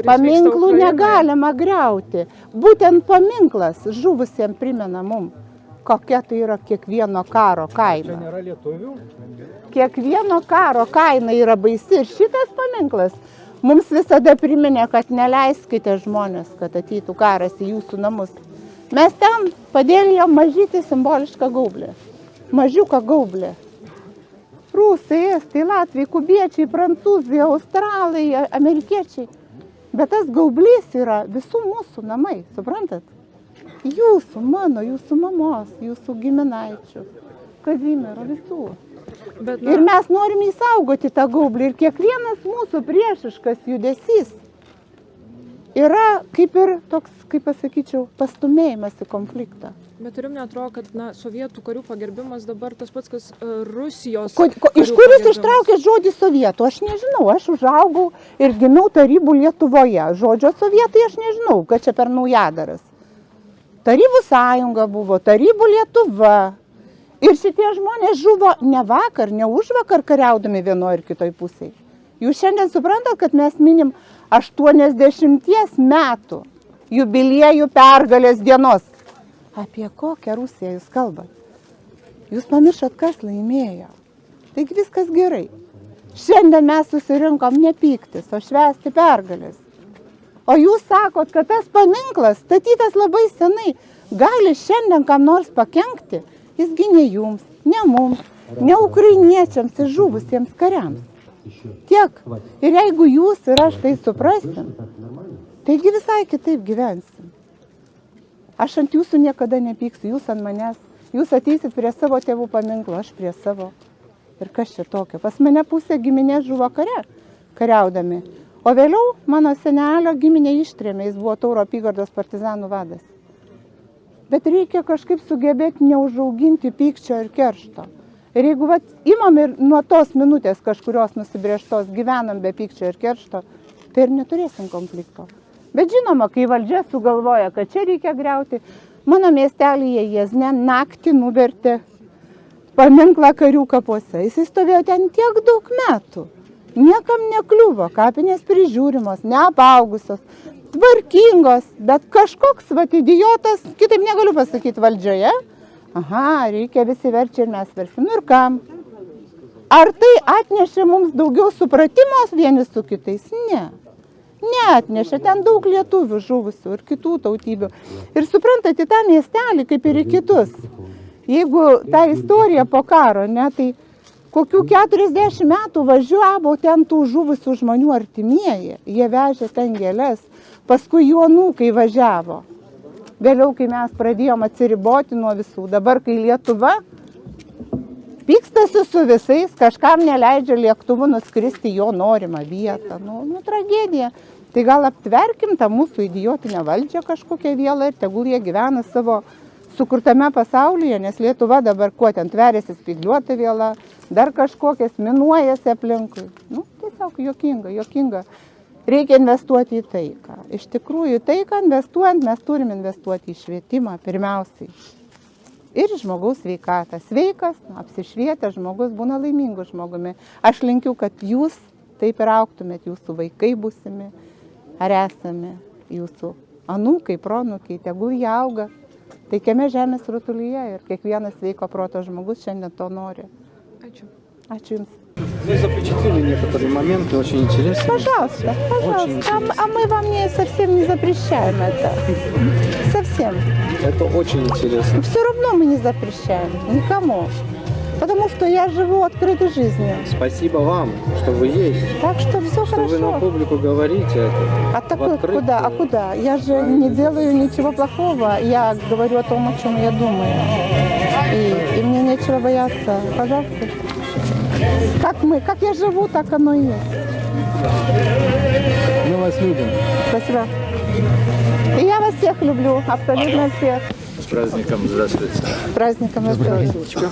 Paminklų negalima griauti. Būtent paminklas žuvusiem primena mum, kokia tai yra kiekvieno karo kaina. Čia nėra lietuvių? Kiekvieno karo kaina yra baisi. Ir šitas paminklas mums visada priminė, kad neleiskite žmonės, kad ateitų karas į jūsų namus. Mes ten padėlėjom mažytį simbolišką gaublį. Mažiuką gaublį. Rusai, estai, latviai, kubiečiai, prancūzai, australai, amerikiečiai. Bet tas gaublys yra visų mūsų namai, suprantat? Jūsų, mano, jūsų mamos, jūsų giminaičių, Kazimiero, visų. Ir mes norim įsaugoti tą gaublį ir kiekvienas mūsų priešiškas judesys yra kaip ir toks, kaip pasakyčiau, pastumėjimas į konfliktą. Bet turim neatrodo, kad sovietų karių pagerbimas dabar tas pats, kas Rusijos. Iš kur jūs ištraukėt žodį sovietų? Aš nežinau, aš užaugau ir gimiau tarybų Lietuvoje. Žodžio sovietai aš nežinau, kad čia per naujadaras. Tarybų sąjunga buvo, tarybų Lietuva. Ir šitie žmonės žuvo ne vakar, ne užvakar kariaudami vienoje ir kitoje pusėje. Jūs šiandien suprantat, kad mes minim 80 metų jubiliejų pergalės dienos. Apie kokią Rusiją jūs kalbat? Jūs pamiršot, kas laimėjo. Taigi viskas gerai. Šiandien mes susirinkom ne pyktis, o švęsti pergalės. O jūs sakot, kad tas paminklas, statytas labai senai, gali šiandien kam nors pakenkti. Jisgi ne jums, ne mums, ne ukrainiečiams ir žuvusiems kariams. Tiek. Ir jeigu jūs ir aš tai suprasim, taigi visai kitaip gyvensim. Aš ant jūsų niekada nepyksiu, jūs ant manęs. Jūs ateisit prie savo tėvų paminklo, aš prie savo. Ir kas čia tokio? Pas mane pusė giminės žuvo kariaudami. O vėliau mano senelio giminė ištrėmė, jis buvo Tauro apygardos partizanų vadas. Bet reikia kažkaip sugebėti neužauginti pykčio ir keršto. Ir jeigu imam ir nuo tos minutės kažkurios nusibrėžtos gyvenam be pykčio ir keršto, tai ir neturėsim konflikto. Bet žinoma, kai valdžia sugalvoja, kad čia reikia griauti, mano miestelyje Jiezne naktį nuvertė paminklą karių kapuose. Jis stovėjo ten tiek daug metų. Niekam nekliuvo, kapinės prižiūrimos, neapaugusios, tvarkingos, bet kažkoks idiotas, kitaip negaliu pasakyti valdžioje. Aha, reikia visi verčia ir mes versim. Ir kam? Ar tai atnešė mums daugiau supratimos vieni su kitais? Ne. Neatnešė, ten daug lietuvių žuvusių ir kitų tautybių. Ir suprantate, tą miestelį, kaip ir į kitus, jeigu ta istorija po karo, tai kokių 40 metų važiavo ten tų žuvusių žmonių artimieji, jie vežė ten gėles, paskui jų anūkai važiavo. Vėliau, kai mes pradėjom atsiriboti nuo visų, dabar, kai Lietuva pykstasi su visais, kažkam neleidžia lėktuvu nuskristi jo norimą vietą. Tragedija. Tai gal aptverkim tą mūsų idiotinę valdžią kažkokią vėlą ir tegul jie gyvena savo sukurtame pasaulyje, nes Lietuva dabar kuo ten tveriasi spygliuota vėla, dar kažkokias minuojasi aplinkui. Tiesiog juokinga. Reikia investuoti į taiką. Iš tikrųjų, į taiką investuojant mes turim investuoti į švietimą pirmiausiai. Ir žmogaus sveikatą. Sveikas, apsišvietęs žmogus būna laimingu žmogumi. Aš linkiu, kad jūs taip ir augtumėt, jūsų vaikai būsimi, ar esame jūsų anūkai, proanūkiai, tegul jie auga taikiame žemės rutulyje ir kiekvienas sveiko proto žmogus šiandien to nori. Ačiū. Ačiū Jums. Вы запечатлели некоторые моменты, очень интересные. Пожалуйста. А мы вам совсем не запрещаем это. Совсем. Это очень интересно. Все равно мы не запрещаем никому. Потому что я живу открытой жизнью. Спасибо вам, что вы есть. Так что все что хорошо. Вы на публику говорите это. А так куда? А куда? Я же не делаю ничего плохого. Я говорю о том, о чем я думаю. И мне нечего бояться. Пожалуйста. Как я живу, так оно и есть. Мы вас любим. Спасибо. И я вас всех люблю, абсолютно всех. С праздником, здравствуйте. С праздником, здравствуйте.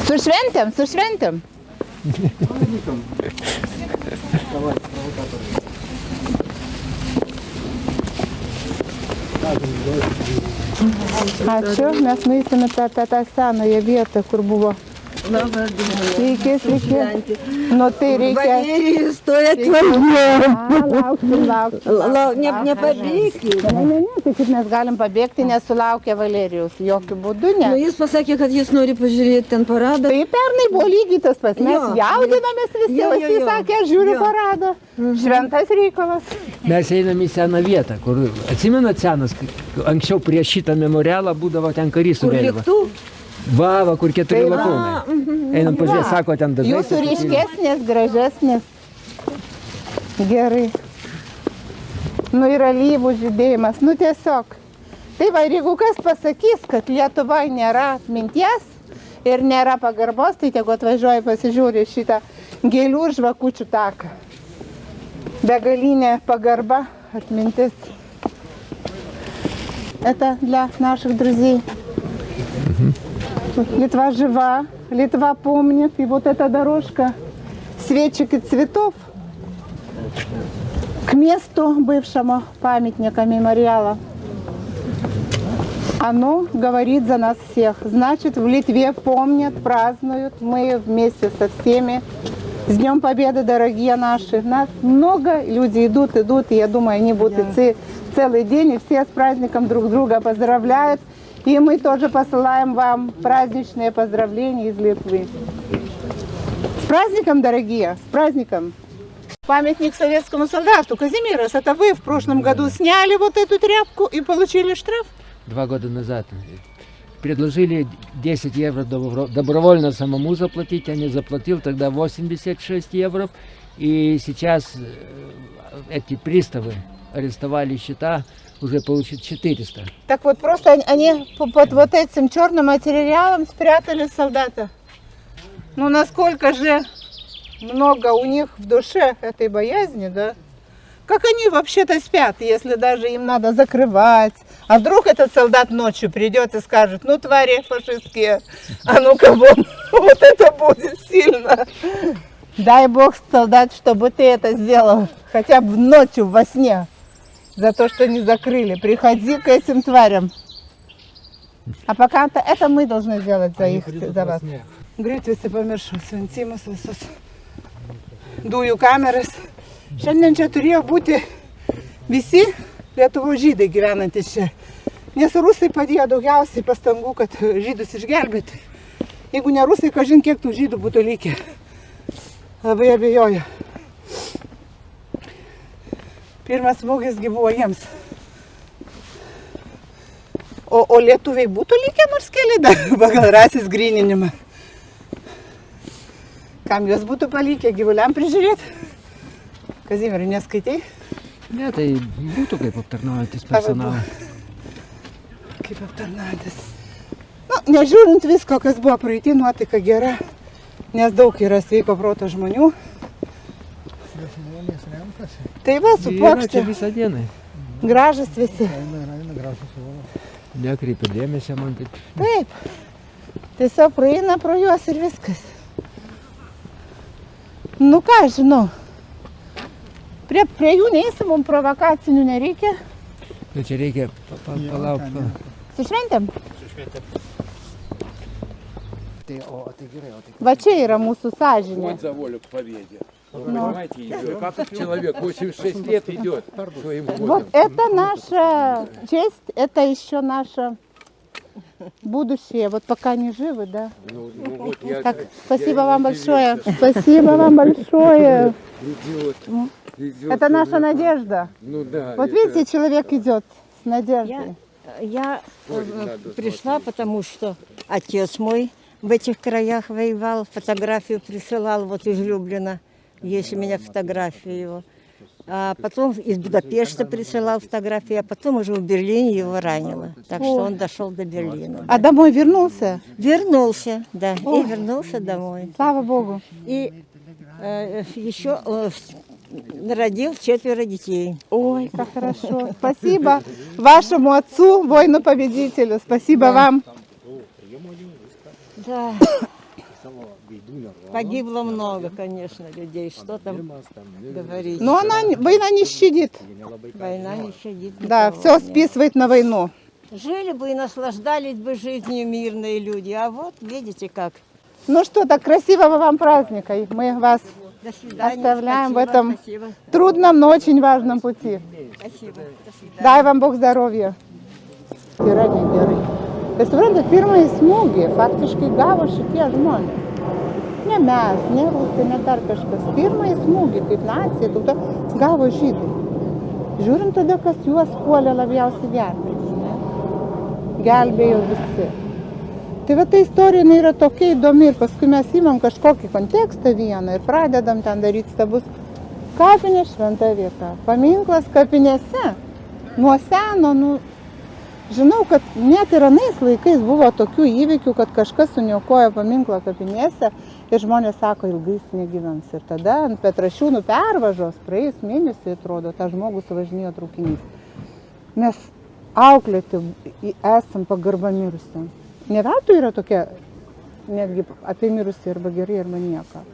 Su šventėm, su šventėm. Ačiū, mes nueisime apie tą senąją vietą, kur buvo. Sveiki, sveiki. Nu tai reikia. Valerijus, stoja atvažiuoja. Lauksim. Nepabėgti. Ne, tai kaip mes galim pabėgti, nesulaukę Valerijaus. Jokių būdų ne. Jis pasakė, kad jis nori pažiūrėti ten paradą. Tai pernai buvo lygiai tas pats. Mes jaudinomės visi, o jis sakė, aš žiūriu paradą. Šventas reikalas. Mes einam į seną vietą, kur, atsimenat senas, anksčiau prieš šitą memorialą būdavo ten karys su vėliava. Va, kur 4 lakūnai. Einam pažiūrėti, sako, ten dažnai. Jūsų ryškesnės, gražesnės. Gerai. Ir alyvų žydėjimas. Tiesiog. Tai va, jeigu kas pasakys, kad Lietuvoje nėra minties ir nėra pagarbos, tai tegu atvažiuoja pasižiūri šitą Gėlių ir žvakučių taką. Begalinė pagarба, отментис. Это для наших друзей. Литва жива, Литва помнит. И вот эта дорожка свечек и цветов к месту бывшего памятника, мемориала. Оно говорит за нас всех. Значит, в Литве помнят, празднуют. Мы вместе со всеми. С Днем Победы, дорогие наши. Нас много, люди идут, и я думаю, они будут идти целый день, и все с праздником друг друга поздравляют. И мы тоже посылаем вам праздничные поздравления из Литвы. С праздником, дорогие, с праздником! Памятник советскому солдату. Казимирос, это вы в прошлом году сняли вот эту тряпку и получили штраф? 2 года назад. Предложили 10 евро добровольно самому заплатить, я не заплатил, тогда 86 евро. И сейчас эти приставы арестовали счета, уже получат 400. Так вот, просто они под вот этим черным материалом спрятали солдата. Ну, насколько же много у них в душе этой боязни, да? Как они вообще-то спят, если даже им надо закрывать? А вдруг этот солдат ночью придет и скажет: ну, твари фашистские, а ну-ка вон, вот это будет сильно. Дай Бог, солдат, чтобы ты это сделал, хотя бы ночью во сне, за то, что не закрыли. Приходи к этим тварям. А пока это мы должны сделать за их, за вас. Greitai pamiršau, Svensimas visus dujų kameras. Šiandien čia turėjo būti visi Lietuvos žydai gyvenantys čia. Nes rusai padėjo daugiausiai pastangų, kad žydus išgelbėti. Jeigu ne rusai, kažin kiek tų žydų būtų likę. Labai abejoju. Pirmas smūgisgi buvo jiems. O lietuviai būtų likę nors keli dar pagal rasės gryninimą. Kam juos būtų palikę, gyvuliam prižiūrėti? Kazimierai, neskaitai? Ne, tai būtų kaip aptarnaujantis personalas. Kaip aptarnaujantis. Nu, nežiūrint visko, kas buvo praeitį, nuotaika gera, nes daug yra sveiko proto žmonių. Tai va, su puokšte. Visą dieną. Gražus visi. Nekreipia dėmesio man taip. Taip. Tiesiog praeina pro juos ir viskas. Nu ką, žinau. Prie jų neįsimum provokacinių nereikia. Nu čia reikia palaukti. Su šventėm? Va čia yra mūsų sąžinė. Вот за волю к победе. Понимаете, идет. Как человек 86 лет идет своим ходом. Вот это наша честь, это еще наше будущее. Вот пока не живы, да? Так, спасибо вам большое. Спасибо вам большое. Это наша надежда. Ну да. Вот видите, человек идет с надеждой. Я пришла, потому что отец мой в этих краях воевал, фотографию присылал, вот из Люблина. Есть у меня фотографии его. А потом из Будапешта присылал фотографии, а потом уже в Берлине его ранило. Так что он дошел до Берлина. А домой вернулся? Вернулся, да. И вернулся домой. Слава Богу. И еще родил 4 детей. Ой, как хорошо. Спасибо вашему отцу, воину-победителю. Спасибо вам. Да. Погибло много, конечно, людей. Что там говорить? Но война не щадит. Война не щадит. Да, все списывает на войну. Жили бы и наслаждались бы жизнью мирные люди. А вот видите как. Ну что, так красивого вам праздника. Мы вас оставляем в этом трудном, но очень важном пути. Спасибо. До свидания. Дай вам Бог здоровья. Gerai, gerai. Tai suprantat, pirmąjį smūgį faktiškai gavo šitie žmonės. Ne mes, ne rusai, ne dar kažkas. Pirmąjį smūgį kaip nacija tauta gavo žydai. Žiūrint tada, kas juos puolė labiausiai gelbėti. Gelbėjo visi. Tai va ta istorija yra tokia įdomi ir paskui mes imam kažkokį kontekstą vieną ir pradedam ten daryti stabus. Kapinė šventa vieta. Paminklas kapinėse. Nuo seno, žinau, kad net ir anais laikais buvo tokių įvykių, kad kažkas suniokojo paminklą kapinėse Ir žmonės sako, ilgai jis negyvens. Ir tada ant Petrašiūnų pervažos praeis mėnesį, atrodo, tą žmogų suvažinėjo traukinys. Mes auklėti esam pagarba mirusiam. Ne veltui yra tokia, netgi apie mirusį arba gerai arba nieko.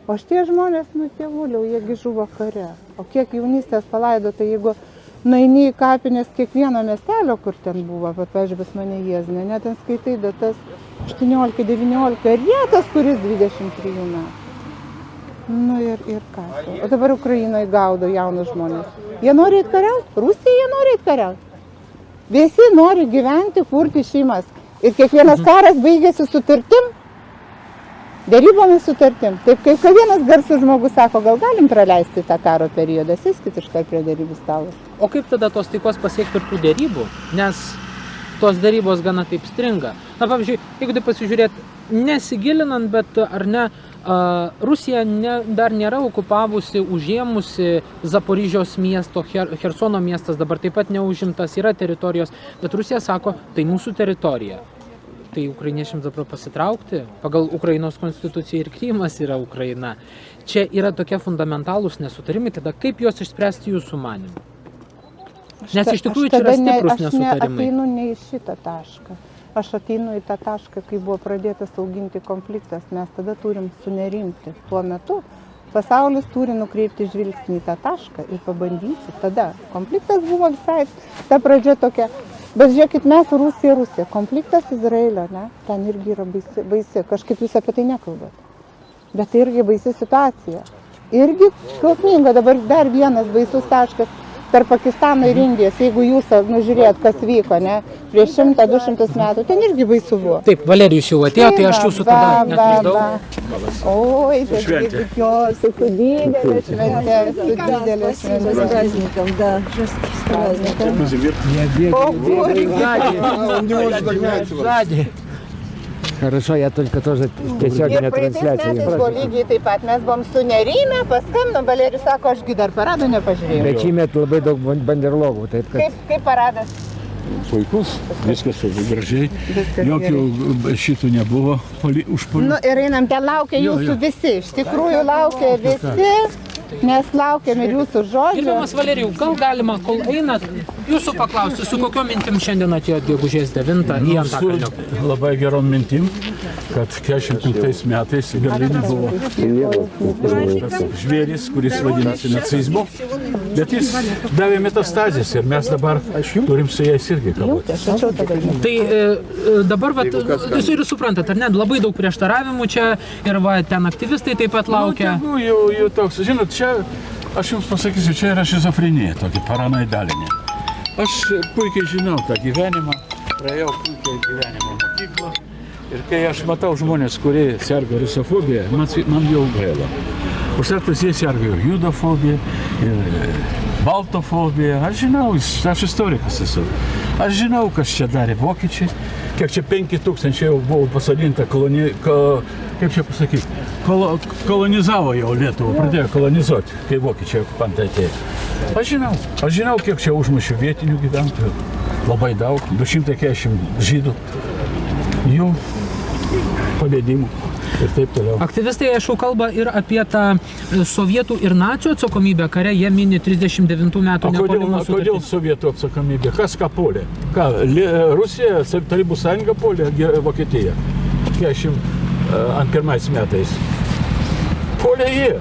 O šitie žmonės, tėvuliau, jiegi žuvo kare. O kiek jaunystės palaidota, jeigu nueini į kapinės kiekvieno miestelio, kur ten buvo, pavyzdžiui, pas mane Jiezne, net ten skaitai datas 18, 19, ir jie tas, kuris 23 metų. Nu ir ką. O dabar Ukrainoje gaudo jaunus žmonės. Jie nori atkariauti, Rusija jie nori atkariauti. Visi nori gyventi, kurti šeimas. Ir kiekvienas karas baigėsi sutartim, derybomis sutartim. Taip kaip vienas garsus žmogus sako, gal galim praleisti tą karo periodą, sėskit iškart prie derybų stalo. O kaip tada tos taikos pasiekti ir tų derybų? Nes tos darybos gana taip stringa. Na, pavyzdžiui, jeigu tai pasižiūrėt, nesigilinant, bet ar ne, Rusija dar nėra okupavusi, užėmusi Zaporižios miesto, Chersono miestas dabar taip pat neužimtas, yra teritorijos, bet Rusija sako, tai mūsų teritorija. Tai ukrainiečiams dabar pasitraukti, pagal Ukrainos konstituciją ir Krymas yra Ukraina. Čia yra tokie fundamentalūs nesutarimai, tada kaip juos išspręsti jūsų manimu? Nes iš tikrųjų čia yra stiprus nesutarimai. Aš ateinu ne į šitą tašką. Aš ateinu į tą tašką, kai buvo pradėtas auginti konfliktas. Mes tada turim sunerimti. Tuo metu pasaulis turi nukreipti žvilgsnį į tą tašką ir pabandyti. Tada konfliktas buvo visai, ta pradžia tokia. Bet žiūrėkit, mes Rusija. Konfliktas Izraelio, ne? Ten irgi yra baisi. Kažkaip jūs apie tai nekalbat. Bet tai irgi baisi situacija. Irgi skausminga. Dabar dar vienas baisus taškas tarp Pakistano ir Indijos. Jeigu jūs nužiūrėt, kas vyko, ne? Prieš 100-200 metų, ten irgi baisu buvo. Taip, Valerijus jau atėjo, tai aš jūsų tada neklydau. Oi, tai tikiuosi, su didelė šventė, su didelė šventė. С праздником, да. С праздником. Сзади. Хорошо, я только тоже тiesioginę transliaciją. Ir buvo lygiai taip pat, mes buvom sunerimę, paskambinom, Valerijus sako, ašgi dar parado nepažiūrėjau. Bet šįmet labai daug banderologų, taip kad... Kaip paradas? Puikus, viskas gražiai, jokių šitų nebuvo užpuolių. Nu ir einam, ten laukia jūsų visi, iš tikrųjų laukia visi. Nes laukiam ir jūsų žodžių. Gerbiamas Valerijau, gal galima, kol einat, jūsų paklausti, su kokiom mintim šiandien atėjot gegužės 9 į Antakalnio? Su labai gerom mintim, kad 45 metais Berlyne buvo žvėris, kuris vadinasi nacizmu, bet jis davė metastazės ir mes dabar turim su jais irgi kovoti. Tai dabar, jūs ir suprantat, ar ne, labai daug prieštaravimų čia ir ten aktyvistai taip pat laukia. Jau toks, žinot, čia, aš jums pasakysiu, čia yra šizofrenija, tokia paranoidalinė. Aš puikiai žinau tą gyvenimą, praėjau puikiai gyvenimo mokyklą ir kai aš matau žmonės, kurie serga rusofobija, man jau gaila. Užtat jie serga ir judofobija, ir baltofobija. Aš žinau, aš istorikas esu. Aš žinau, kas čia darė vokiečiai, kiek čia 5000 jau buvo pasodinta kaip čia pasakyti, kolonizavo jau Lietuvą, pradėjo kolonizuoti, kai vokiečiai okupantai atėjo. Aš žinau, kiek čia užmušių vietinių gyventojų, labai daug, 240 žydų, jų pabėdimų ir taip toliau. Aktyvistai, aišku, kalba ir apie tą sovietų ir nacių atsakomybę kare, jie mini 39 metų Neapolino sutartį. Kodėl sovietų atsakomybė? Kas ką puolė? Rusija, Tarybų sąjunga puolė Vokietiją 41 metais. Puolė jie.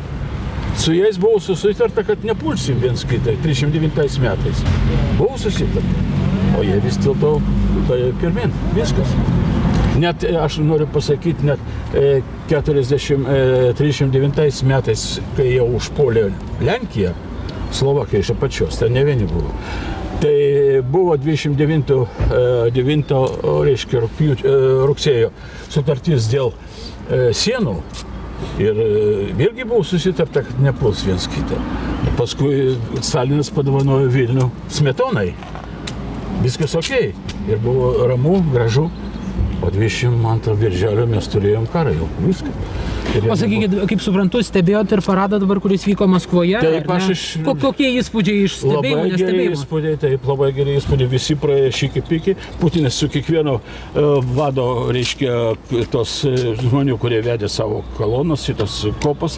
Su jais buvo susitarta, kad nepulsim viens kitą 39 metais. Buvo susitarta. O jie vis dėlto pirmin. Viskas. Net, aš noriu pasakyti, net 39 metais, kai jau užpuolė Lenkiją, Slovakija iš apačios, ten ne vieni buvo. Tai buvo 29 rugsėjo sutartis dėl sienų ir irgi buvo susitarta, kad nepuls viens kitą. Paskui Stalinas padovanojo Vilnių Smetonai. Viskas okei. Ir buvo ramu, gražu. O 22 birželio mes turėjom karą jau. Viską. O sakykit, kaip suprantu, stebėjot ir paradą dabar, kuris vyko Maskvoje? Taip, Kokie įspūdžiai iš stebėjimo, nestebėjimo? Įspūdžiai, taip, labai geri įspūdžiai, visi praėjo šiki-piki. Putinas su kiekvienu vado, reiškia, tos žmonių, kurie vedė savo kolonas, šitas kopas,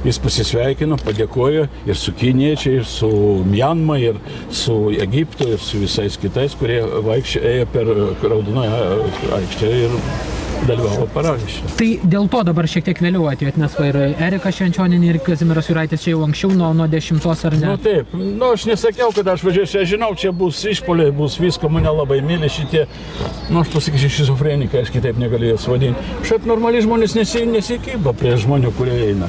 jis pasisveikino, padėkojo ir su kiniečiai, ir su Mjanma, ir su Egiptu, ir su visais kitais, kurie ėjo per Raudonoją aikštę ir dalyvavo paragėje. Tai dėl to dabar šiek tiek vėliau atėjot, nes va ir Erika Švenčioninė ir Kazimieras Juraitis čia jau anksčiau nuo 10 ar ne? Nu taip, aš nesakiau, kad aš važiuosiu, aš žinau, čia bus išpoliai, bus visko, mane labai myli šitie, aš pasakysiu, šizofrenikai, aš kitaip negalėjau vadinti. Šiaip normaliai žmonės nesikyba prie žmonių, kurie eina.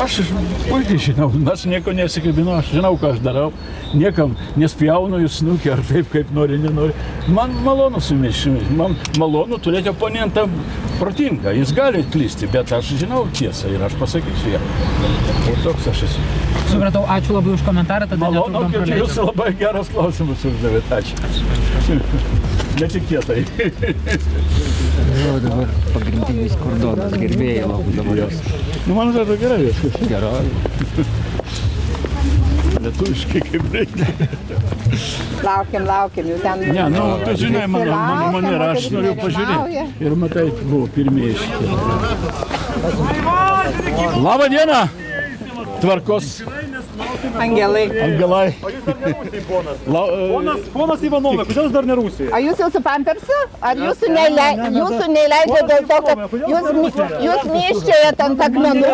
Aš puikiai žinau, aš nieko nesikabinu, aš žinau, ką aš darau, niekam nespjaunu į snukį ar taip, kaip nori, nenori. Man malonu sumišti, man malonu turėti oponentą protingą, jis gali klysti, bet aš žinau tiesą ir aš pasakysiu ją. Ir toks aš esu. Supratau, ačiū labai už komentarą, tada malonu, kad jūs labai geras klausimus uždavėt, ačiū. Netikėtai. Nu, dabar pagrindinis kordonas, gerbėjai labai dabar jos. Nu, man atrodo gerai viskas. Gerai. Lietuviškai kaip reikia. Laukiam, jau ten... Ne, nu, tu žinai, mano manera, aš noriu pažiūrėti. Ir matai, buvo pirmieji šitie. Labą dieną! Tvarkos. Angelai. Ponas Ivanovai, kodėl jūs dar ne Rusijoje? A jūs jau su pampersu? Ar jūsų neįleidžia dėl to, kad jūs myščiojat ant akmenų?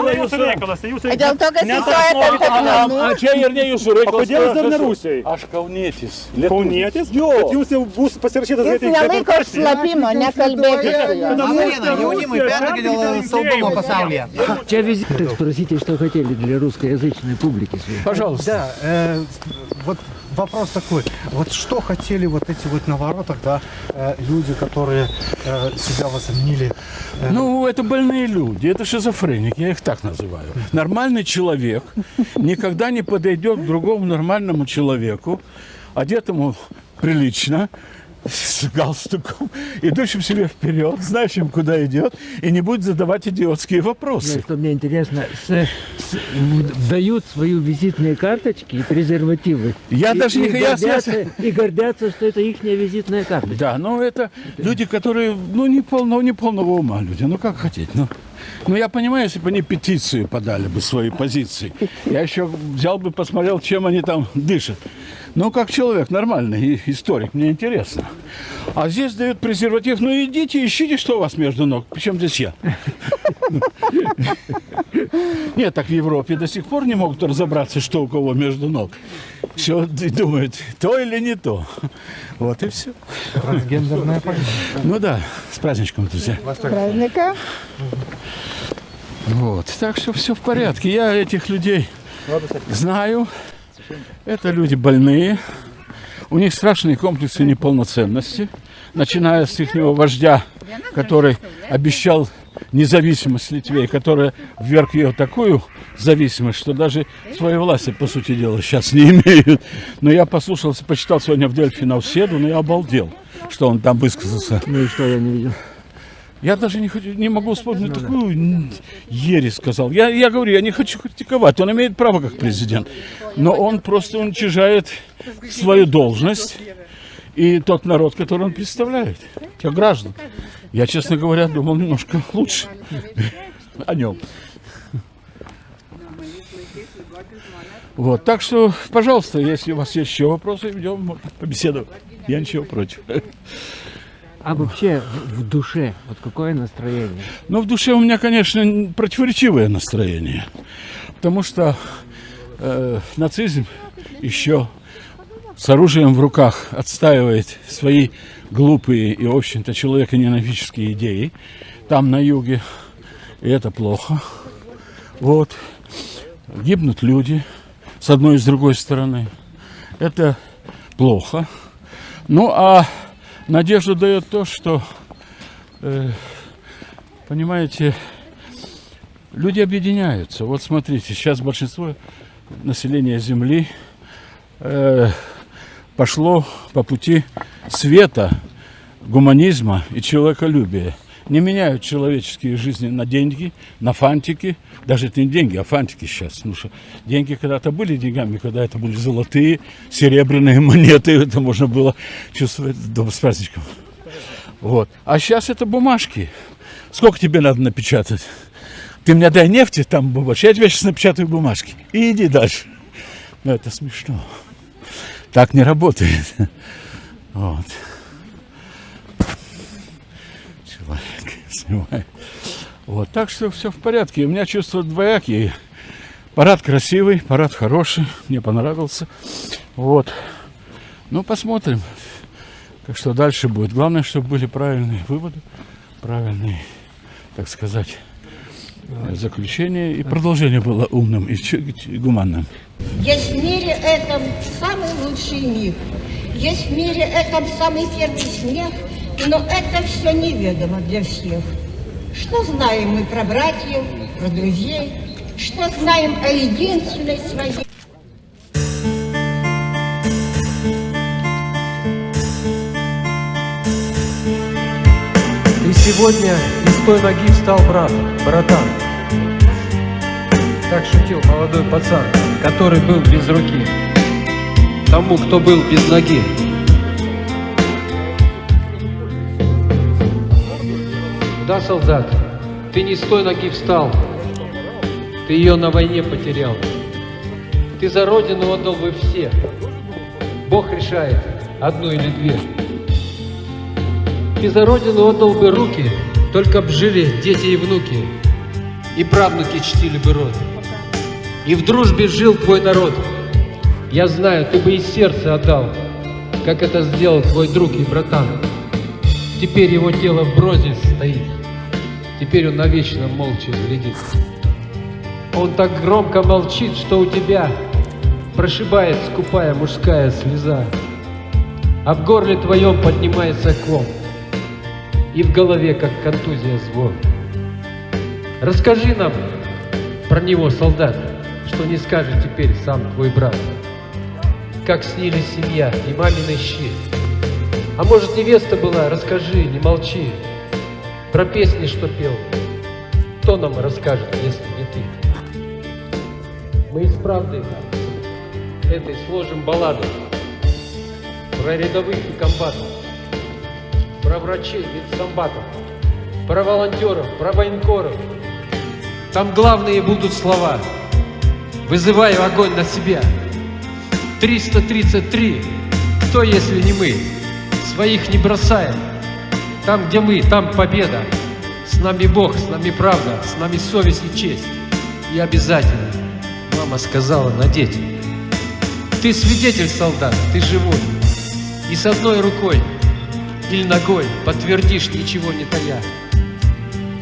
Dėl to, kad įstojat ant akmenų? A čia ir ne jūsų reikalas. O kodėl jūs dar ne Rusijoje? Aš kaunietis. Kaunietis? Jo. Bet jūs jau bus pasirašytas... Jis nelaiko šlapimo, nekalbėkit su juo. Jaунimui perduokit dėl saugumo pasaulyje. Čia визит, спросите, что хотели для русскоязычной публики. Пожалуйста. Да, вот вопрос такой. Вот что хотели вот эти вот на воротах, да, люди, которые себя возомнили? Ну, это больные люди, это шизофреники, я их так называю. Нормальный человек никогда не подойдет к другому нормальному человеку, одетому прилично, с галстуком, идущим себе вперед, знающим, куда идет, и не будет задавать идиотские вопросы. Что мне интересно, дают свои визитные карточки и презервативы. Я даже не и гордятся, что это их визитная карточка. Да, но это люди, которые, не полного ума люди, как хотеть, Ну, я понимаю, если бы они петицию подали бы свои позиции, я еще взял бы, посмотрел, чем они там дышат. Ну, как человек нормальный, историк, мне интересно. А здесь дают презерватив. Ну, идите, ищите, что у вас между ног. Причем здесь я? Нет, так в Европе до сих пор не могут разобраться, что у кого между ног. Все думают, то или не то. Вот и все. Трансгендерная политика. Ну да, с праздничком, друзья. С праздником. Вот, так что все в порядке. Я этих людей знаю. Это люди больные. У них страшные комплексы неполноценности. Начиная с их вождя, который обещал независимость Литве, которая вверг ее такую зависимость, что даже своей власти, по сути дела, сейчас не имеют. Но я послушался, почитал сегодня в Дельфи Науседу, но я обалдел, что он там высказался. Ну и что я не видел? Я даже не могу вспомнить, такую ересь сказал. Я говорю, я не хочу критиковать, он имеет право как президент, но он просто уничижает свою должность и тот народ, который он представляет, тех граждан. Я, честно говоря, думал немножко лучше о нем. Вот, так что, пожалуйста, если у вас есть еще вопросы, идем побеседовать. Я ничего против. А вообще в душе, вот какое настроение? Ну, в душе у меня, конечно, противоречивое настроение. Потому что нацизм еще с оружием в руках отстаивает свои глупые и, в общем-то, человеконенавидческие идеи. Там, на юге, и это плохо. Вот. Гибнут люди с одной и с другой стороны. Это плохо. Ну, а надежду дает то, что, понимаете, люди объединяются. Вот смотрите, сейчас большинство населения Земли пошло по пути света, гуманизма и человеколюбия. не меняют человеческие жизни на деньги, на фантики. Даже это не деньги, а фантики сейчас. Потому что деньги когда-то были деньгами, когда это были золотые, серебряные монеты. Это можно было чувствовать. С праздничком. Вот. А сейчас это бумажки. Сколько тебе надо напечатать? Ты мне дай нефти, там бумажки. Я тебе сейчас напечатаю бумажки. И иди дальше. Но это смешно. Так не работает. Вот. Человек снимает. Вот. Так что все в порядке. У меня чувства двоякие. Парад красивый, парад хороший. Мне понравился. Вот. Ну, посмотрим, что дальше будет. Главное, чтобы были правильные выводы, правильные, так сказать, заключения. И продолжение было умным и гуманным. Есть в мире этом самый лучший миг. Есть в мире этом самый первый смех. Но это все неведомо для всех. Что знаем мы про братьев, про друзей? Что знаем о единственной своей? И сегодня из той ноги встал брат, братан. Так шутил молодой пацан, который был без руки. Тому, кто был без ноги. Да, солдат, ты не с той ноги встал, ты ее на войне потерял. Ты за родину отдал бы все. Бог решает, одну или две. Ты за родину отдал бы руки, только б жили дети и внуки, и правнуки чтили бы род. И в дружбе жил твой народ. Я знаю, ты бы из сердца отдал, как это сделал твой друг и братан. Теперь его тело в бронзе стоит. Теперь он навечно молча глядит. Он так громко молчит, что у тебя прошибает скупая мужская слеза, а в горле твоем поднимается ком, и в голове, как контузия, звон. Расскажи нам про него, солдат, что не скажет теперь сам твой брат. Как снились семья и мамины щи. А может, невеста была, расскажи, не молчи. Про песни, что пел, кто нам расскажет, если не ты? Мы из правды этой сложим баллады про рядовых и комбатов, про врачей, медсамбатов, про волонтеров, про военкоров. Там главные будут слова. Вызываю огонь на себя. 333. Кто, если не мы? Своих не бросаем. Там, где мы, там победа. С нами Бог, с нами правда, с нами совесть и честь. И обязательно, мама сказала, надеть. Ты свидетель, солдат, ты живой. И с одной рукой или ногой подтвердишь, ничего не тая.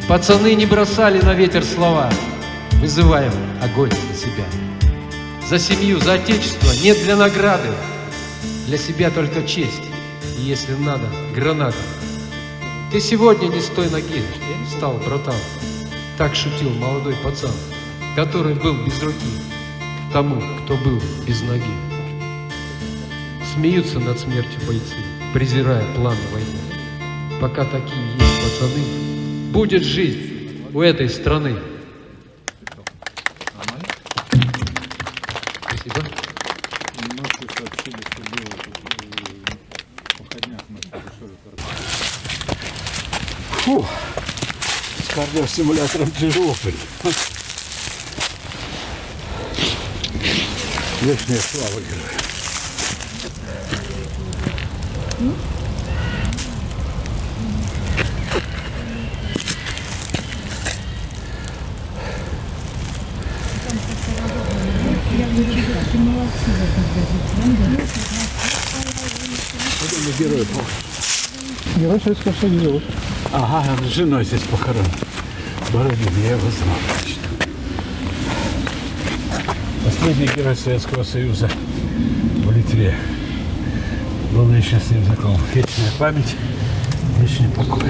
Пацаны не бросали на ветер слова. Вызываем огонь на себя. За семью, за отечество, нет для награды. Для себя только честь. И если надо, граната. Ты сегодня не с той ноги встал, братан. Так шутил молодой пацан, который был без руки, тому, кто был без ноги. Смеются над смертью бойцы, презирая планы войны. Пока такие есть пацаны, будет жизнь у этой страны. Спасибо. Фу, с кардиостимулятором тяжело. Вечная слава героя. Герой был. Герой Советского Союза. Ага, он с женой здесь похоронен. Бородин, я его знал точно. Последний герой Советского Союза в Литве. Был лично с ним знаком. Вечная память, вечный покой.